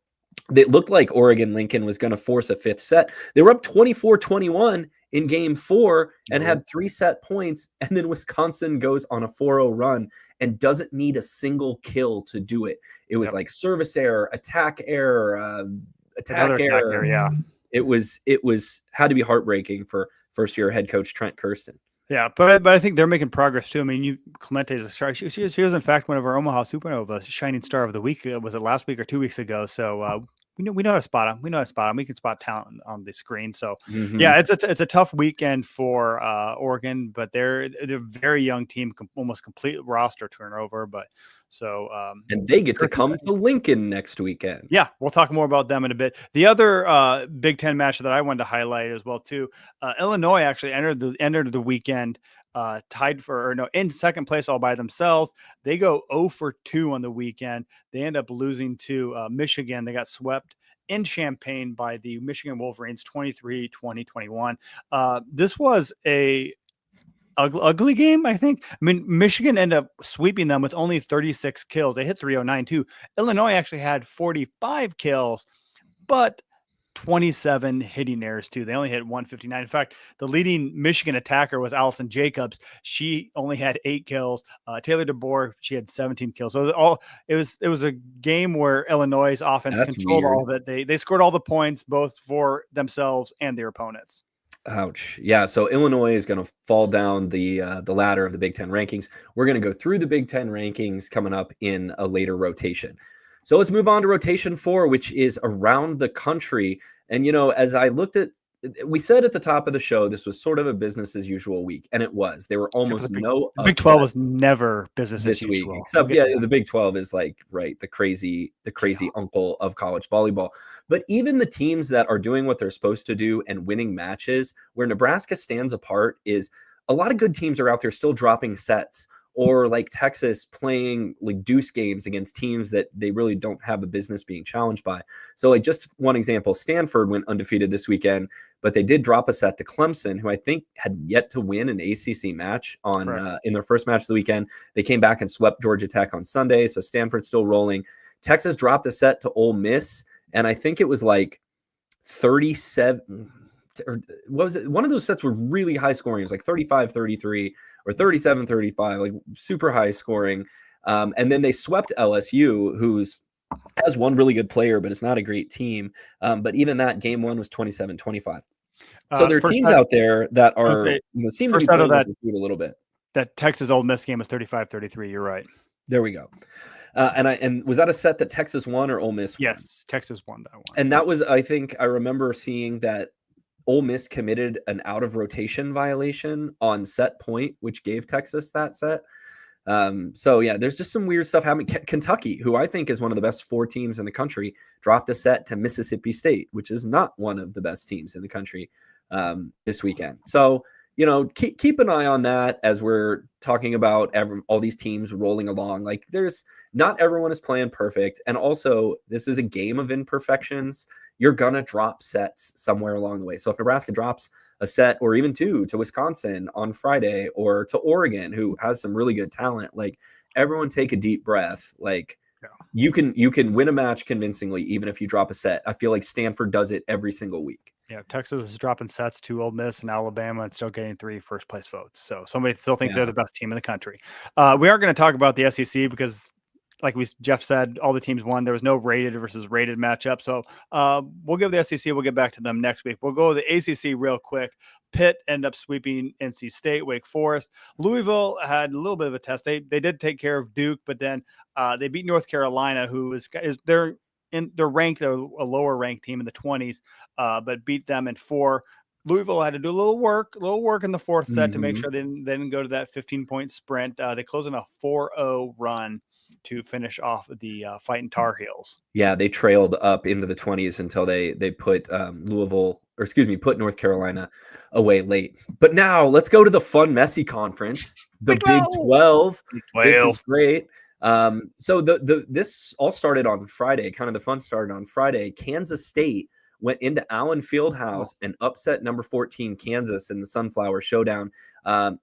It looked like Oregon Lincoln was going to force a fifth set. They were up 24-21 in game 4 and had 3 set points. And then Wisconsin goes on a 4-0 run and doesn't need a single kill to do it. It was like service error, attack error, attack error. Yeah. It was had to be heartbreaking for first-year head coach Trent Kirsten. Yeah, but I think they're making progress too. I mean, Clemente is a star. She was in fact one of our Omaha Supernovas shining star of the week. Was it last week or 2 weeks ago? So we know how to spot them. We know how to spot them. We can spot talent on the screen. So yeah, it's a tough weekend for Oregon, but they're a very young team, almost complete roster turnover. But so and they get to come to Lincoln next weekend. Yeah, we'll talk more about them in a bit. The other Big Ten match that I wanted to highlight as well too, Illinois actually entered the weekend in second place all by themselves. They go 0-2 on the weekend. They end up losing to Michigan. They got swept in Champaign by the Michigan Wolverines 23-20-21. This was a ugly game, I think. I mean, Michigan ended up sweeping them with only 36 kills. They hit 309 too. Illinois actually had 45 kills, but 27 hitting errors too. They only hit 159. In fact, the leading Michigan attacker was Allison Jacobs. She only had 8 kills. Taylor DeBoer, she had 17 kills. So it was a game where Illinois' offense controlled all of it. They scored all the points both for themselves and their opponents. Ouch. Yeah. So Illinois is going to fall down the ladder of the Big Ten rankings. We're going to go through the Big Ten rankings coming up in a later rotation. So let's move on to rotation 4, which is around the country. And, as I looked at, we said at the top of the show, this was sort of a business as usual week. And it was. There were almost no upsets. Big 12 was never business as usual. Week, except, the Big 12 is the crazy uncle of college volleyball. But even the teams that are doing what they're supposed to do and winning matches, where Nebraska stands apart is a lot of good teams are out there still dropping sets, or like Texas playing like deuce games against teams that they really don't have a business being challenged by. So like just one example, Stanford went undefeated this weekend, but they did drop a set to Clemson, who I think had yet to win an ACC match in their first match of the weekend. They came back and swept Georgia Tech on Sunday. So Stanford's still rolling. Texas dropped a set to Ole Miss, and I think it was like 37 or what was it? One of those sets were really high scoring. It was like 35-33 or 37-35, like super high scoring. And then they swept LSU, who's has one really good player, but it's not a great team. But even that game 1 was 27-25. So there are teams out there that are seem to be playing that a little bit. That Texas Ole Miss game was 35-33. You're right. There we go. And was that a set that Texas won or Ole Miss won? Yes, Texas won that one. And that was, I think, I remember seeing that Ole Miss committed an out of rotation violation on set point, which gave Texas that set. So yeah, there's just some weird stuff happening. Kentucky, who I think is one of the best 4 teams in the country, dropped a set to Mississippi State, which is not one of the best teams in the country this weekend. So keep an eye on that as we're talking about all these teams rolling along. Like, there's not everyone is playing perfect. And also, this is a game of imperfections. You're going to drop sets somewhere along the way. So if Nebraska drops a set or even two to Wisconsin on Friday, or to Oregon, who has some really good talent, like, everyone take a deep breath. Like, you can win a match convincingly, even if you drop a set. I feel like Stanford does it every single week. Yeah, Texas is dropping sets to Ole Miss and Alabama and still getting 3 first-place votes. So somebody still thinks they're the best team in the country. We are going to talk about the SEC because, like Jeff said, all the teams won. There was no rated versus rated matchup. So we'll give the SEC. We'll get back to them next week. We'll go to the ACC real quick. Pitt ended up sweeping NC State, Wake Forest. Louisville had a little bit of a test. They did take care of Duke, but then they beat North Carolina, who is they're ranked a lower ranked team in the 20s, but beat them in 4. Louisville had to do a little work in the 4th set to make sure they didn't go to that 15-point sprint. They closed on a 4-0 run to finish off the Fighting Tar Heels. Yeah, they trailed up into the 20s until they put put North Carolina away late. But now let's go to the fun, messy conference, the Big 12. This is great. So this all started on Friday. Kind of the fun started on Friday. Kansas State went into Allen Fieldhouse and upset number 14 Kansas in the Sunflower Showdown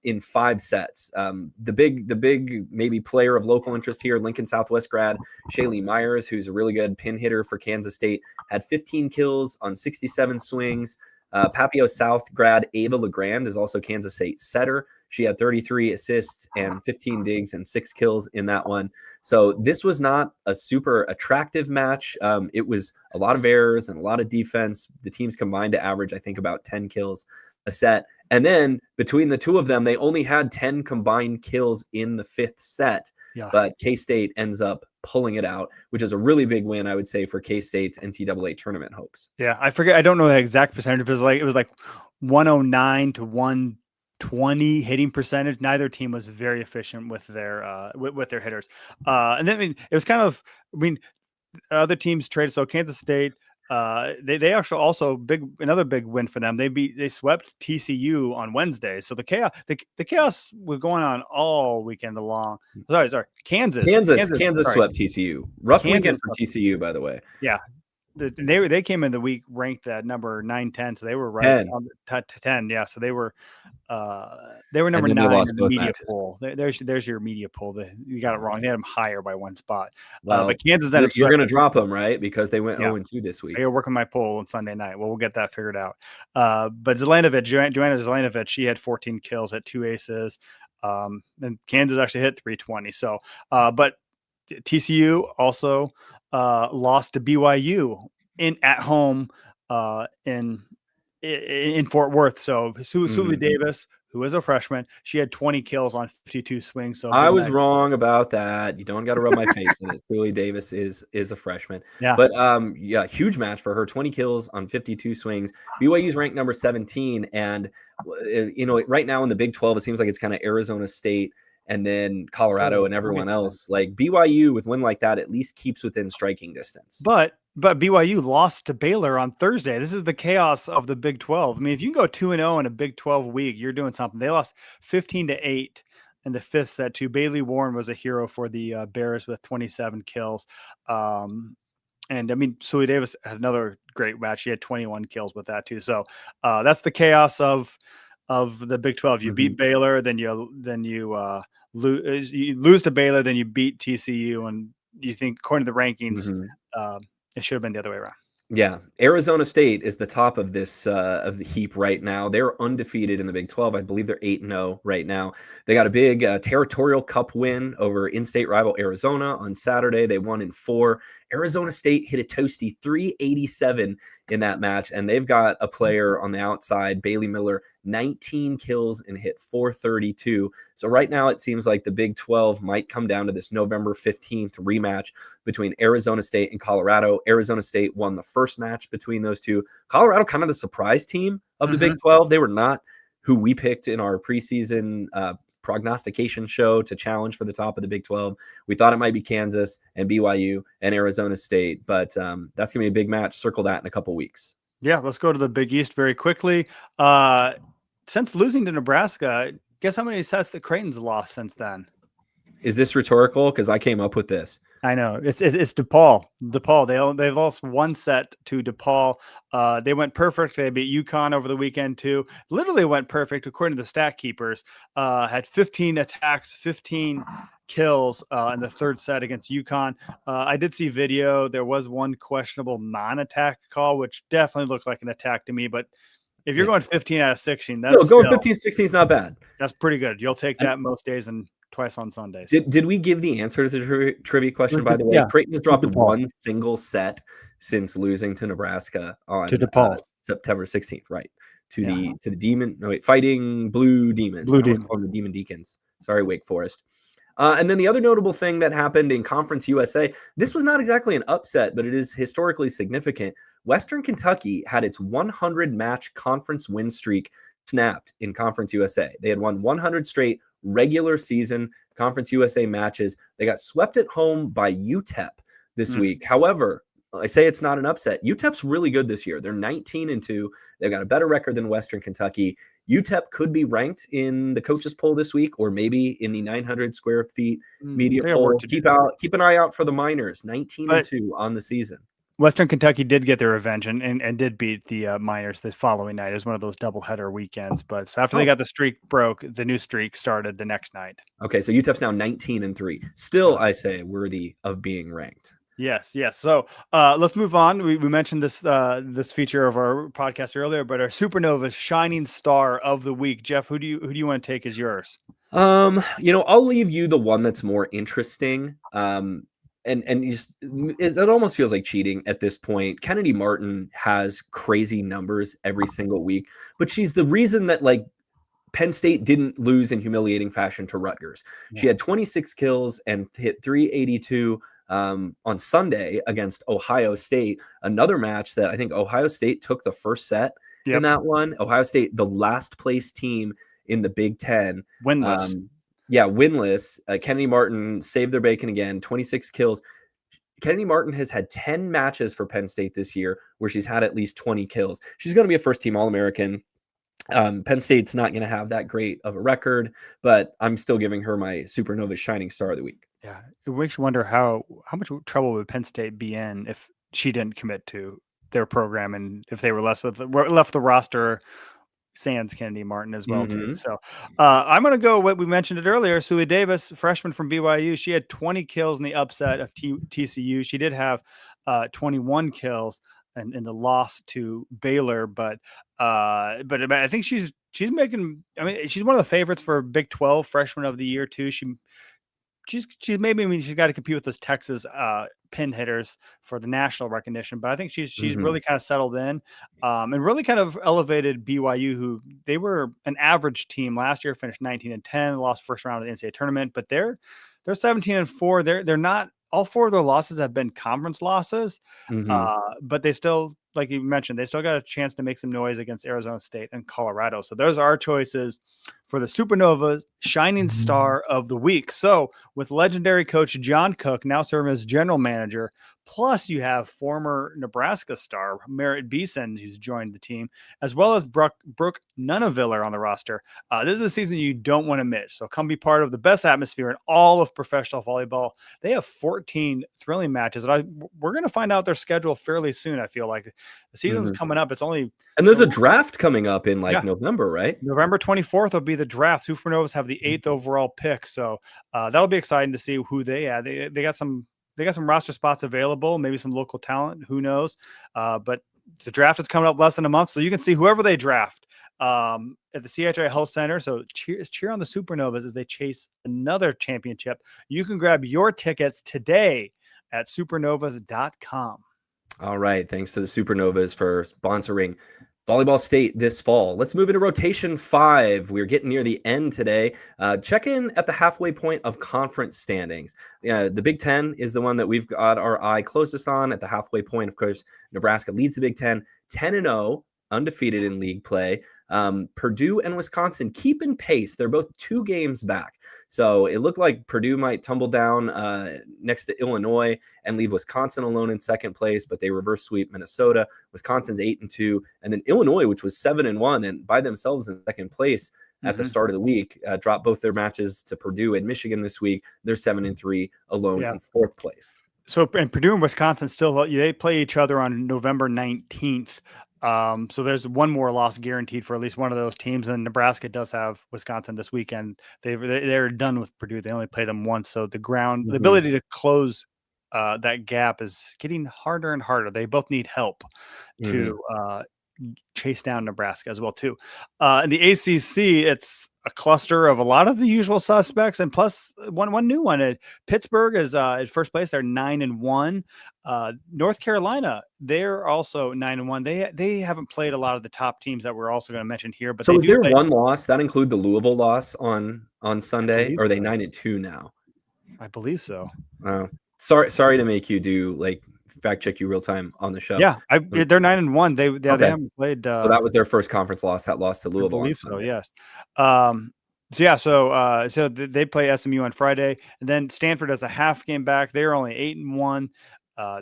in 5 sets. The big maybe player of local interest here, Lincoln Southwest grad Shaylee Myers, who's a really good pin hitter for Kansas State, had 15 kills on 67 swings. Papio South grad Ava LeGrand is also Kansas State setter. She had 33 assists and 15 digs and 6 kills in that one. So this was not a super attractive match. It was a lot of errors and a lot of defense. The teams combined to average, I think, about 10 kills a set. And then between the two of them, they only had 10 combined kills in the 5th set. Yeah. But K-State ends up pulling it out, which is a really big win, I would say, for K-State's NCAA tournament hopes. Yeah, I forget. I don't know the exact percentage, but it was like 109 to 120 hitting percentage. Neither team was very efficient with their with their hitters. And then it was kind of other teams traded. So Kansas State. They actually also another big win for them. They swept TCU on Wednesday. So the chaos was going on all weekend long. Sorry, Kansas swept TCU. Rough weekend for TCU, by the way. Yeah. They came in the week ranked at number 9-10, so they were right on the 10. Yeah, so they were number 9 in the media poll. There's your media poll. You got it wrong. They had them higher by 1 spot. Well, but Kansas, you're going to drop them, right? Because they went 0-2 this week. I got to work on my poll on Sunday night. Well, we'll get that figured out. But Joanna Zelanovic, she had 14 kills at 2 aces. And Kansas actually hit 320. So, but TCU also lost to BYU at home in Fort Worth. So Suli Davis, who is a freshman, she had 20 kills on 52 swings. So I was wrong about that. You don't got to rub my face in it. Suli Davis is a freshman. Yeah. But huge match for her. 20 kills on 52 swings. BYU's ranked number 17, and right now in the Big 12, it seems like it's kind of Arizona State and then Colorado and everyone else. Like BYU with win like that at least keeps within striking distance. But BYU lost to Baylor on Thursday. This is the chaos of the Big 12. I mean, if you can go 2-0 in a Big 12 week, you're doing something. They lost 15-8 in the 5th set to Bailey Warren was a hero for the Bears with 27 kills. And I mean, Suli Davis had another great match. She had 21 kills with that too. So that's the chaos of the Big 12. You beat Baylor, then you lose to Baylor, then you beat TCU, and you think according to the rankings, it should have been the other way around. Yeah, Arizona State is the top of this of the heap right now. They're undefeated in the Big 12. I believe they're 8-0 right now. They got a big territorial cup win over in-state rival Arizona on Saturday. They won in 4. Arizona State hit a toasty 387 in that match, and they've got a player on the outside, Bailey Miller, 19 kills and hit 432. So right now it seems like the Big 12 might come down to this November 15th rematch between Arizona State and Colorado. Arizona State won the first match between those two. Colorado, kind of the surprise team of the Big 12. They were not who we picked in our preseason prognostication show to challenge for the top of the Big 12. We thought it might be Kansas and BYU and Arizona State, but that's going to be a big match. Circle that in a couple weeks. Yeah, let's go to the Big East very quickly. since losing to Nebraska, guess how many sets that Creighton's lost since then? Is this rhetorical? Because I came up with this. I know it's DePaul. They've lost one set to DePaul. They went perfect. They beat UConn over the weekend too. Literally went perfect according to the stat keepers. Had 15 attacks, 15 kills in the third set against UConn. I did see video. There was one questionable non-attack call, which definitely looked like an attack to me. But if you're going 15 out of 16, that's going 15-16 is not bad. That's pretty good. You'll take that most days and twice on Sundays. Did we give the answer to the trivia question, by the way? Yeah. Creighton has dropped one single set since losing to Nebraska on DePaul. September 16th, right? To the Demon, Fighting Blue Demons. The Demon Deacons. Sorry, Wake Forest. And then the other notable thing that happened in Conference USA, this was not exactly an upset, but it is historically significant. Western Kentucky had its 100-match conference win streak snapped in Conference USA. They had won 100 straight regular season Conference USA matches. They got swept at home by UTEP this week. However, I say it's not an upset. UTEP's really good this year. They're 19-2. They've got a better record than Western Kentucky. UTEP could be ranked in the coaches poll this week, or maybe in the 900 square feet media poll. Keep an eye out for the Miners, 19-2 on the season. Western Kentucky did get their revenge and did beat the Miners the following night. It was one of those doubleheader weekends. But so after they got the streak broke, the new streak started the next night. Okay, so UTEP's now 19-3. Still, I say, worthy of being ranked. Yes. So let's move on. We mentioned this feature of our podcast earlier, but our Supernova Shining Star of the Week. Jeff, who do you want to take as yours? I'll leave you the one that's more interesting. And it almost feels like cheating at this point. Kennedy Martin has crazy numbers every single week, but she's the reason that Penn State didn't lose in humiliating fashion to Rutgers. Yeah. She had 26 kills and hit 382 on Sunday against Ohio State, another match that I think Ohio State took the first set in that one. Ohio State, the last place team in the Big Ten. Winless. Winless. Kennedy Martin saved their bacon again, 26 kills. Kennedy Martin has had 10 matches for Penn State this year where she's had at least 20 kills. She's going to be a first-team All-American. Penn State's not going to have that great of a record, but I'm still giving her my Supernova Shining Star of the Week. Yeah, it makes you wonder how much trouble would Penn State be in if she didn't commit to their program and if they were left the roster sans Kennedy Martin as well too. So I'm going to go what we mentioned it earlier. Suli Davis, freshman from BYU, she had 20 kills in the upset of TCU. She did have 21 kills in the loss to Baylor, but I think she's making. I mean, she's one of the favorites for Big 12 Freshman of the Year too. She's maybe she's got to compete with those Texas pin hitters for the national recognition, but I think she's really kind of settled in and really kind of elevated BYU, who they were an average team last year, finished 19-10, lost first round of the NCAA tournament, but they're 17-4. They're not. All four of their losses have been conference losses, but they still, like you mentioned, they still got a chance to make some noise against Arizona State and Colorado. So those are our choices for the Supernova Shining Star of the Week. So with legendary coach John Cook now serving as general manager, plus you have former Nebraska star Merritt Beeson, who's joined the team, as well as Brooke Nunaviller on the roster. This is a season you don't want to miss. So come be part of the best atmosphere in all of professional volleyball. They have 14 thrilling matches. And we're going to find out their schedule fairly soon. I feel like the season's coming up. And there's a draft coming up in November, right? November 24th will be the draft. Supernovas have the 8th overall pick. So that'll be exciting to see who they have. They got some roster spots available, maybe some local talent, who knows? But the draft is coming up less than a month, so you can see whoever they draft at the CHI Health Center. So cheer on the Supernovas as they chase another championship. You can grab your tickets today at supernovas.com. All right. Thanks to the Supernovas for sponsoring Volleyball State this fall. Let's move into rotation 5. We're getting near the end today. Check in at the halfway point of conference standings. The Big Ten is the one that we've got our eye closest on at the halfway point. Of course, Nebraska leads the Big Ten 10-0. undefeated in league play. Purdue and Wisconsin keeping pace. They're both 2 games back. So it looked like Purdue might tumble down next to Illinois and leave Wisconsin alone in second place, but they reverse sweep Minnesota. Wisconsin's 8-2, and then Illinois, which was 7-1 and by themselves in second place at the start of the week, dropped both their matches to Purdue and Michigan this week. They're 7-3 alone in fourth place. So, and Purdue and Wisconsin still, they play each other on November 19th. So there's one more loss guaranteed for at least one of those teams. And Nebraska does have Wisconsin this weekend. They're done with Purdue. They only play them once. So the ability to close that gap is getting harder and harder. They both need help to chase down Nebraska as well too. In the ACC, it's a cluster of a lot of the usual suspects, and plus one new one. Pittsburgh is at first place. They're 9-1. North Carolina, they're also 9-1. They haven't played a lot of the top teams that we're also going to mention here. But so is there one loss that include the Louisville loss on Sunday? Or are they 9-2 now? I believe so. Sorry to make you do fact check you real time on the show. Yeah, they're 9-1. They haven't played. So that was their first conference loss. That loss to Louisville. I believe so. Yes. So they play SMU on Friday, and then Stanford has a half game back. They're only 8-1.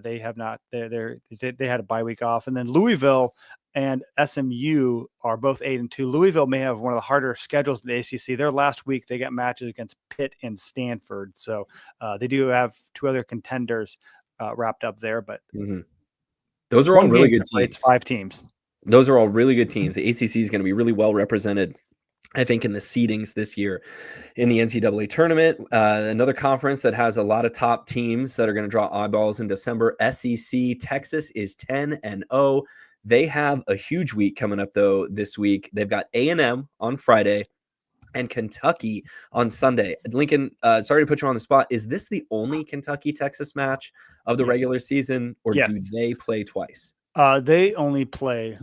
They have not. They had a bye week off, and then Louisville and SMU are both 8-2. Louisville may have one of the harder schedules in the ACC. Their last week they got matches against Pitt and Stanford, so they do have 2 other contenders wrapped up there. But those are all really good teams. It's 5 teams. Those are all really good teams. The ACC is going to be really well represented, I think, in the seedings this year in the NCAA tournament. Another conference that has a lot of top teams that are going to draw eyeballs in December, SEC. Texas is 10-0. They have a huge week coming up, though, this week. They've got A&M on Friday and Kentucky on Sunday. Lincoln, sorry to put you on the spot. Is this the only Kentucky-Texas match of the regular season, or do they play twice? They only play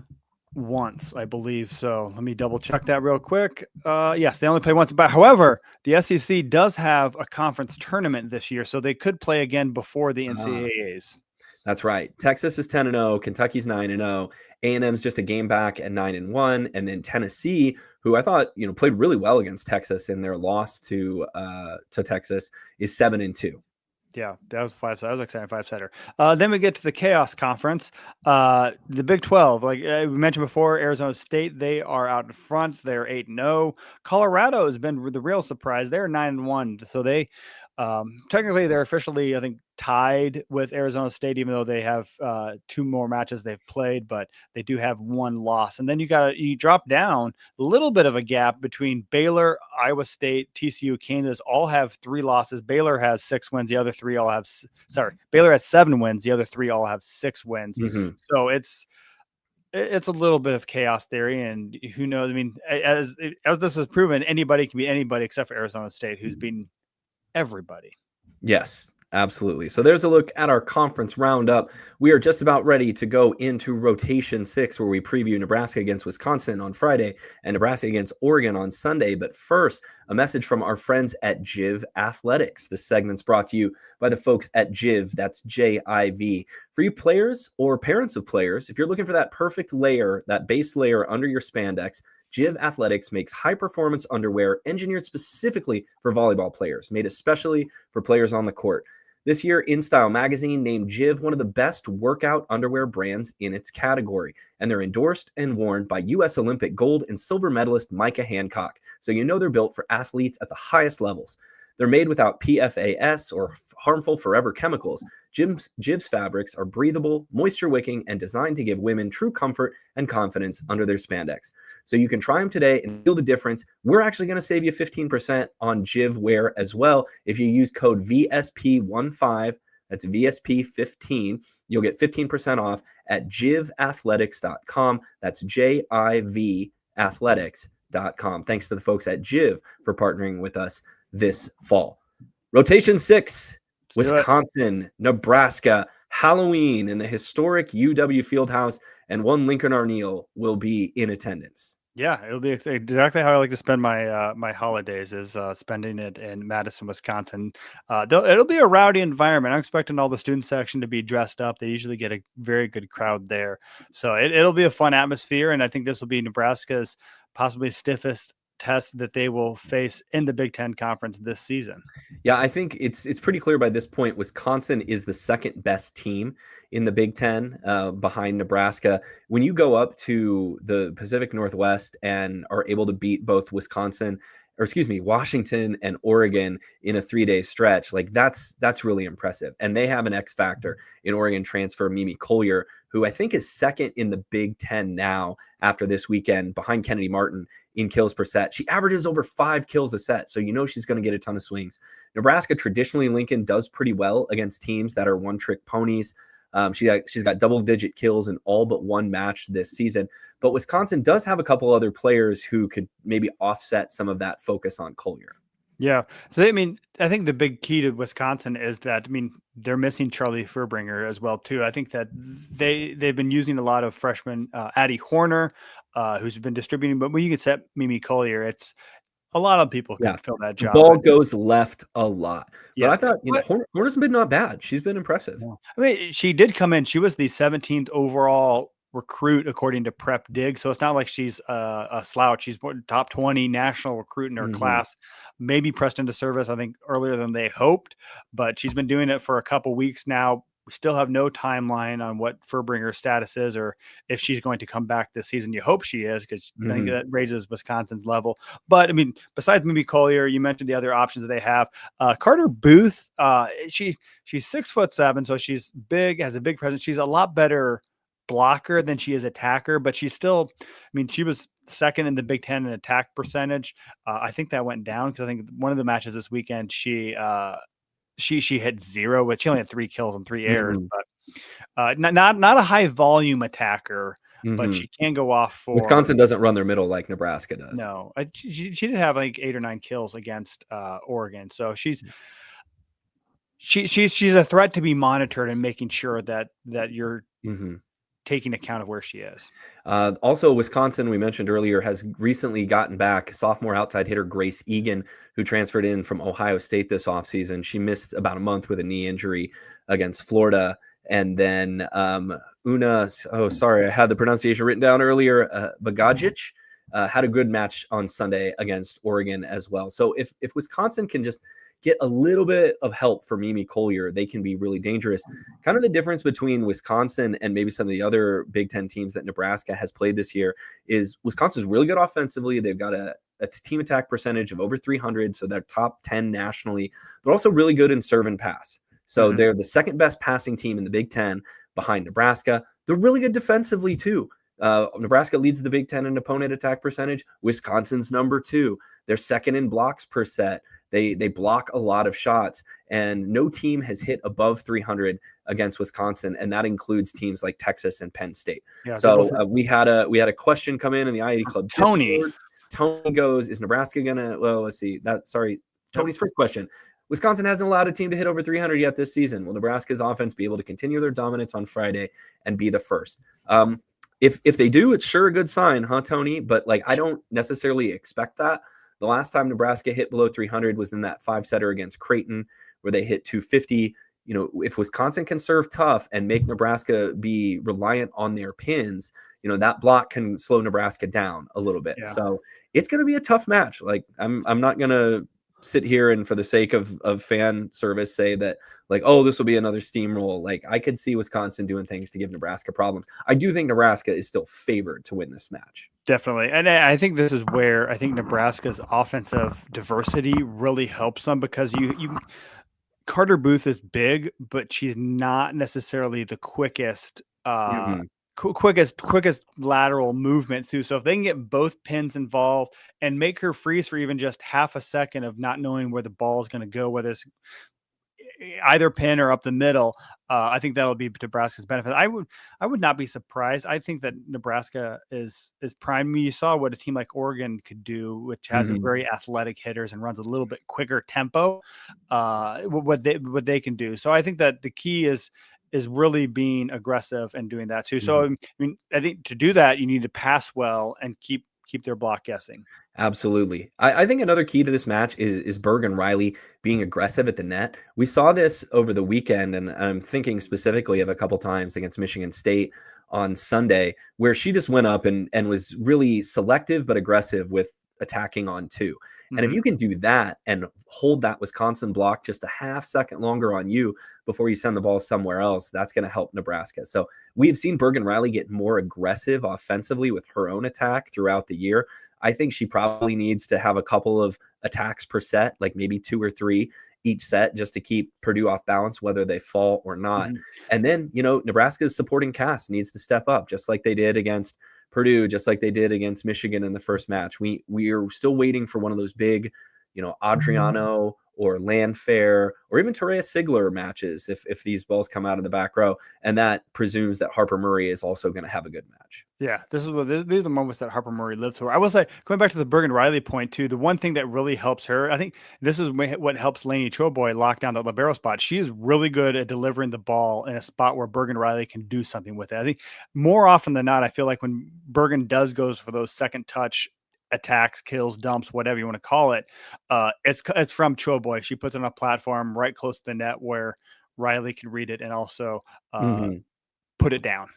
once, I believe. So let me double check that real quick. Yes, they only play once. But however, the SEC does have a conference tournament this year, so they could play again before the NCAAs. That's right. Texas is 10-0. Kentucky's 9-0. A&M's just a game back at 9-1. And then Tennessee, who I thought played really well against Texas in their loss to Texas, is 7-2. Yeah, that was 5. That was exciting 5-setter. Then we get to the Chaos Conference, the Big 12. Like we mentioned before, Arizona State, they are out in front. They're 8-0. Colorado has been the real surprise. They're 9-1. So they technically they're officially, I think, tied with Arizona State, even though they have 2 more matches they've played, but they do have 1 loss. And then you drop down a little bit of a gap between Baylor, Iowa State, TCU, Kansas, all have 3 losses. Baylor has 6 wins. The other 3 all have, Baylor has 7 wins. The other 3 all have 6 wins. So it's a little bit of chaos theory, and who knows? I mean, as this has proven, anybody can be anybody except for Arizona State, who's beaten everybody. Yes, absolutely. So there's a look at our conference roundup. We are just about ready to go into rotation 6, where we preview Nebraska against Wisconsin on Friday and Nebraska against Oregon on Sunday. But first, a message from our friends at JIV Athletics. This segment's brought to you by the folks at JIV. That's JIV. For you players or parents of players, if you're looking for that perfect layer, that base layer under your spandex, JIV Athletics makes high-performance underwear engineered specifically for volleyball players, made especially for players on the court. This year, InStyle magazine named JIV one of the best workout underwear brands in its category, and they're endorsed and worn by U.S. Olympic gold and silver medalist Micah Hancock, so you know they're built for athletes at the highest levels. They're made without PFAS or harmful forever chemicals. JIV's fabrics are breathable, moisture-wicking, and designed to give women true comfort and confidence under their spandex. So you can try them today and feel the difference. We're actually going to save you 15% on JIV wear as well. If you use code VSP15, that's VSP15, you'll get 15% off at jivathletics.com. That's JIV athletics.com. Thanks to the folks at JIV for partnering with us this fall. Rotation 6, Wisconsin, Nebraska, Halloween in the historic UW Fieldhouse, and one Lincoln Arneal will be in attendance. Yeah, it'll be exactly how I like to spend my my holidays is spending it in Madison, Wisconsin. It'll be a rowdy environment. I'm expecting all the student section to be dressed up. They usually get a very good crowd there, so it'll be a fun atmosphere. And I think this will be Nebraska's possibly stiffest test that they will face in the Big Ten Conference this season. Yeah, I think it's pretty clear by this point. Wisconsin is the second best team in the Big Ten, behind Nebraska. When you go up to the Pacific Northwest and are able to beat both Washington and Oregon in a 3-day stretch, like that's really impressive. And they have an X factor in Oregon transfer Mimi Collier, who I think is second in the Big Ten now after this weekend, behind Kennedy Martin in kills per set. She averages over 5 kills a set, so you know she's going to get a ton of swings. Nebraska traditionally, Lincoln, does pretty well against teams that are one-trick ponies. She's got double-digit kills in all but one match this season. But Wisconsin does have a couple other players who could maybe offset some of that focus on Collier. Yeah. So, I mean, I think the big key to Wisconsin is that, I mean, they're missing Charlie Furbringer as well, too. I think that they've been using a lot of freshmen, Addie Horner, who's been distributing, but when you get set Mimi Collier, it's a lot of people can fill that job. The ball goes left a lot. Yeah. But I thought, Horner's been not bad. She's been impressive. Yeah. I mean, she did come in. She was the 17th overall recruit according to Prep Dig, so it's not like she's a slouch. She's top 20 national recruit in her class, maybe pressed into service I think earlier than they hoped, but she's been doing it for a couple weeks now. We still have no timeline on what Furbringer's status is or if she's going to come back this season. You hope she is, because I think that raises Wisconsin's level. But I mean, besides Mimi Collier, you mentioned the other options that they have. Carter Booth, she's 6'7", so she's big, has a big presence. She's a lot better blocker than she is attacker, but she's still, I mean, she was second in the Big Ten in attack percentage. I think that went down because I think one of the matches this weekend, she hit 0, but she only had 3 kills and 3 errors, but not a high volume attacker, but she can go off for. Wisconsin doesn't run their middle like Nebraska does. No, she did have like 8 or 9 kills against Oregon, so she's a threat to be monitored and making sure that you're taking account of where she is. Also, Wisconsin, we mentioned earlier, has recently gotten back sophomore outside hitter Grace Egan, who transferred in from Ohio State this offseason. She missed about a month with a knee injury against Florida. And then I had the pronunciation written down earlier, Bagajic, had a good match on Sunday against Oregon as well. So if Wisconsin can just get a little bit of help for Mimi Collier, they can be really dangerous. Kind of the difference between Wisconsin and maybe some of the other Big Ten teams that Nebraska has played this year is Wisconsin's really good offensively. They've got a team attack percentage of over 300, so they're top 10 nationally. They're also really good in serve and pass. So they're the second best passing team in the Big Ten behind Nebraska. They're really good defensively too. Nebraska leads the Big Ten in opponent attack percentage. Wisconsin's number 2. They're second in blocks per set. They block a lot of shots, and no team has hit above 300 against Wisconsin, and that includes teams like Texas and Penn State. Yeah, so we had a question come in the IAD Club Discord. Tony goes, "Is Nebraska gonna?" Well, let's see. Tony's first question. Wisconsin hasn't allowed a team to hit over 300 yet this season. Will Nebraska's offense be able to continue their dominance on Friday and be the first? If they do, it's sure a good sign, huh, Tony? But I don't necessarily expect that. The last time Nebraska hit below 300 was in that 5-setter against Creighton, where they hit 250. You know, if Wisconsin can serve tough and make Nebraska be reliant on their pins, you know, that block can slow Nebraska down a little bit. Yeah. So it's going to be a tough match. I'm not going to sit here and for the sake of fan service say that this will be another steamroll. I could see Wisconsin doing things to give Nebraska problems. I do think Nebraska is still favored to win this match. Definitely. And I think this is where I think Nebraska's offensive diversity really helps them, because you Carter Booth is big, but she's not necessarily the quickest quickest lateral movement too. So if they can get both pins involved and make her freeze for even just half a second of not knowing where the ball is going to go, whether it's either pin or up the middle, I think that'll be to Nebraska's benefit. I would not be surprised. I think that Nebraska is prime. You saw what a team like Oregon could do, which has a very athletic hitters and runs a little bit quicker tempo. What they can do. So I think that the key is really being aggressive and doing that too. So I mean, I think to do that, you need to pass well and keep keep their block guessing. Absolutely. I think another key to this match is Berg and Riley being aggressive at the net. We saw this over the weekend, and I'm thinking specifically of a couple times against Michigan State on Sunday, where she just went up and was really selective but aggressive with attacking on two. And if you can do that and hold that Wisconsin block just a half second longer on you before you send the ball somewhere else, that's going to help Nebraska. So we've seen Bergen Riley get more aggressive offensively with her own attack throughout the year. I think she probably needs to have a couple of attacks per set, like maybe 2 or 3 each set, just to keep Purdue off balance, whether they fall or not. And then, Nebraska's supporting cast needs to step up, just like they did against Purdue, just like they did against Michigan in the first match. We are still waiting for one of those big, Adriano or Landfair or even Terea Sigler matches if these balls come out of the back row. And that presumes that Harper Murray is also going to have a good match. Yeah, these are the moments that Harper Murray lives for. I will say, going back to the Bergen Riley point too, the one thing that really helps her, I think this is what helps Lainey Choboy lock down the libero spot. She is really good at delivering the ball in a spot where Bergen Riley can do something with it. I think more often than not, I feel like when Bergen goes for those second touch attacks, kills, dumps, whatever you want to call it, it's from Choboy. She puts it on a platform right close to the net where Riley can read it and also put it down.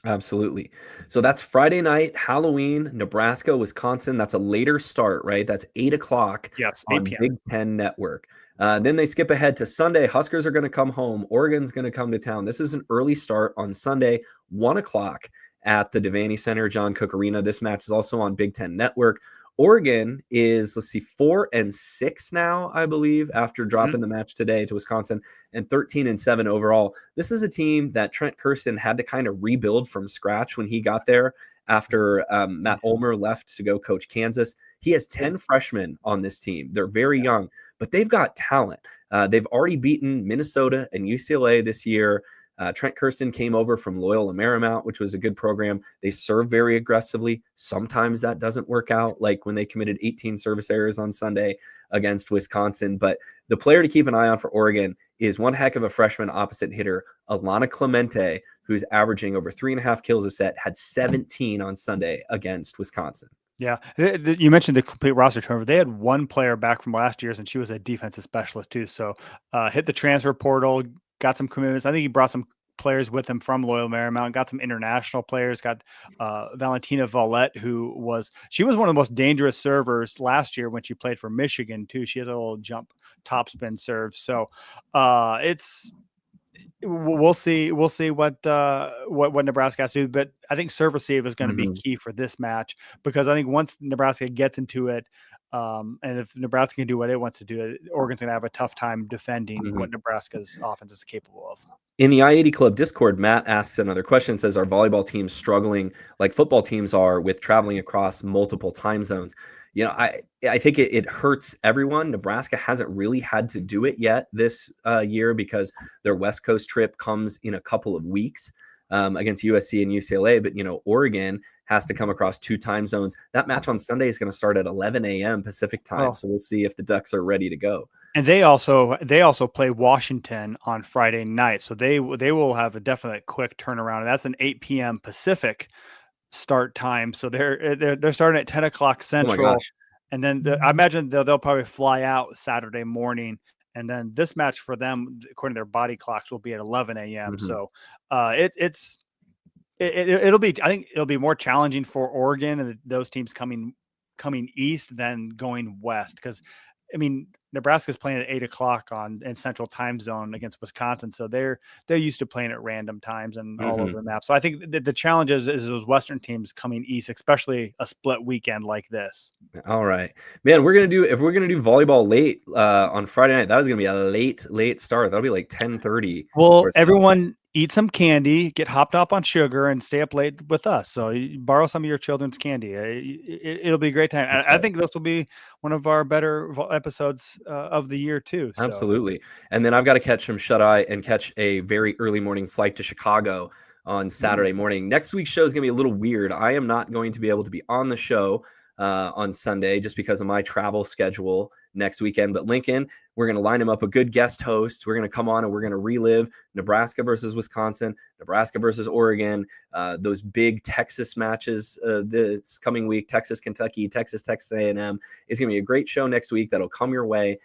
Absolutely. So that's Friday night, Halloween, Nebraska, Wisconsin. That's a later start, right? That's 8 o'clock Yes, on 8 p.m. Big Ten Network. Then they skip ahead to Sunday. Huskers are going to come home. Oregon's going to come to town. This is an early start on Sunday, 1 o'clock at the Devaney Center, John Cook Arena. This match is also on Big Ten Network. Oregon is, 4-6 now, I believe, after dropping the match today to Wisconsin, and 13-7 overall. This is a team that Trent Kirsten had to kind of rebuild from scratch when he got there after Matt Ulmer left to go coach Kansas. He has 10 freshmen on this team. They're very young, but they've got talent. They've already beaten Minnesota and UCLA this year. Trent Kirsten came over from Loyola Marymount, which was a good program. They serve very aggressively. Sometimes that doesn't work out, like when they committed 18 service errors on Sunday against Wisconsin. But the player to keep an eye on for Oregon is one heck of a freshman opposite hitter, Alana Clemente, who's averaging over 3.5 kills a set, had 17 on Sunday against Wisconsin. Yeah, you mentioned the complete roster turnover. They had one player back from last year's, and she was a defensive specialist too. So hit the transfer portal, got some commitments. I think he brought some players with him from Loyola Marymount, got some international players, got Valentina Valette, she was one of the most dangerous servers last year when she played for Michigan too. She has a little jump topspin serve. So we'll see what Nebraska has to do. But I think serve receive is going to be key for this match, because I think once Nebraska gets into it, and if Nebraska can do what it wants to do, Oregon's going to have a tough time defending what Nebraska's offense is capable of. In the I-80 Club Discord, Matt asks another question, says, are volleyball teams struggling like football teams are with traveling across multiple time zones? I think it hurts everyone. Nebraska hasn't really had to do it yet this year because their West Coast trip comes in a couple of weeks against USC and UCLA. But, Oregon has to come across 2 time zones. That match on Sunday is going to start at 11 a.m. Pacific time. So we'll see if the Ducks are ready to go. And they also play Washington on Friday night. So they will have a definite quick turnaround. And that's an 8 p.m. Pacific start time. So they're starting at 10 o'clock Central. And then I imagine they'll probably fly out Saturday morning. And then this match for them, according to their body clocks, will be at 11 a.m. So it'll be, I think it'll be more challenging for Oregon and those teams coming east than going west. Because Nebraska's playing at 8 o'clock in Central Time Zone against Wisconsin, so they're used to playing at random times and all over the map. So I think the challenge is those Western teams coming east, especially a split weekend like this. All right, man. If we're gonna do volleyball late on Friday night, that was gonna be a late start. That'll be like 10:30. Well, everyone eat some candy, get hopped up on sugar, and stay up late with us. So you borrow some of your children's candy. It'll be a great time. I think this will be one of our better episodes of the year too. So. Absolutely. And then I've got to catch some shut eye and catch a very early morning flight to Chicago on Saturday morning. Next week's show is going to be a little weird. I am not going to be able to be on the show on Sunday just because of my travel schedule next weekend. But Lincoln, we're going to line him up a good guest host. We're going to come on and we're going to relive Nebraska versus Wisconsin, Nebraska versus Oregon, those big Texas matches this coming week, Texas, Kentucky, Texas A&M. It's going to be a great show next week that'll come your way.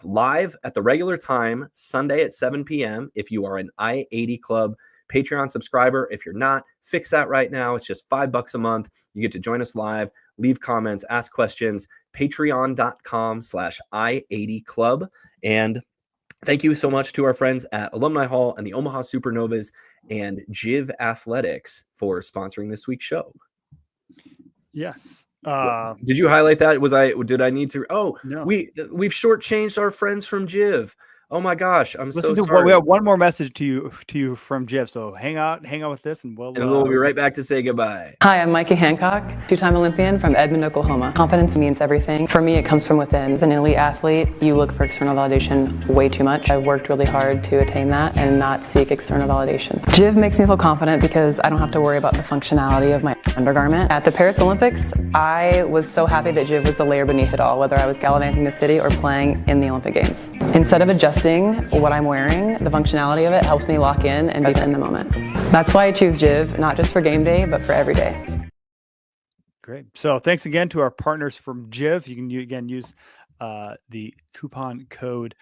Live at the regular time, Sunday at 7 p.m. If you are an I-80 Club Patreon subscriber. If you're not, fix that right now. It's just $5 a month. You get to join us live, leave comments, ask questions, patreon.com/I80 Club. And thank you so much to our friends at Alumni Hall and the Omaha Supernovas and Jiv Athletics for sponsoring this week's show. Yes. Did you highlight that? Did I need to? Oh, no. We've shortchanged our friends from Jiv. Oh my gosh, I'm so sorry. Well, we have one more message to you from Jiv. So hang out with this, and we'll be right back to say goodbye. Hi, I'm Mikey Hancock, two-time Olympian from Edmond, Oklahoma. Confidence means everything. For me, it comes from within. As an elite athlete, you look for external validation way too much. I've worked really hard to attain that and not seek external validation. Jiv makes me feel confident because I don't have to worry about the functionality of my undergarment. At the Paris Olympics, I was so happy that Jiv was the layer beneath it all, whether I was gallivanting the city or playing in the Olympic Games. Instead of adjusting what I'm wearing, the functionality of it helps me lock in and be in the moment. That's why I choose Jiv, not just for game day, but for every day. Great. So thanks again to our partners from Jiv. You can again use the coupon code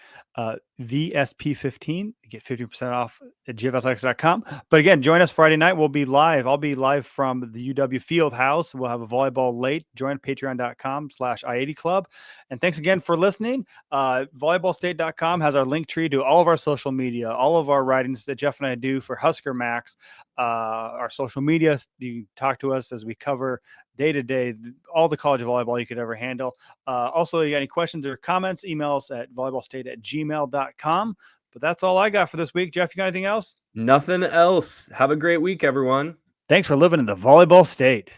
VSP15 to get 50% off at jivathletics.com. But again, join us Friday night. We'll be live. I'll be live from the UW Field House. We'll have a volleyball late. Join patreon.com/I80 Club. And thanks again for listening. Volleyballstate.com has our link tree to all of our social media, all of our writings that Jeff and I do for Husker Max, our social media. You can talk to us as we cover day to day all the college volleyball you could ever handle. Also, you got any questions or comments, email us at volleyballstate@gmail.com. But that's all I got for this week. Jeff, you got anything else? Nothing else. Have a great week, everyone. Thanks for living in the Volleyball State.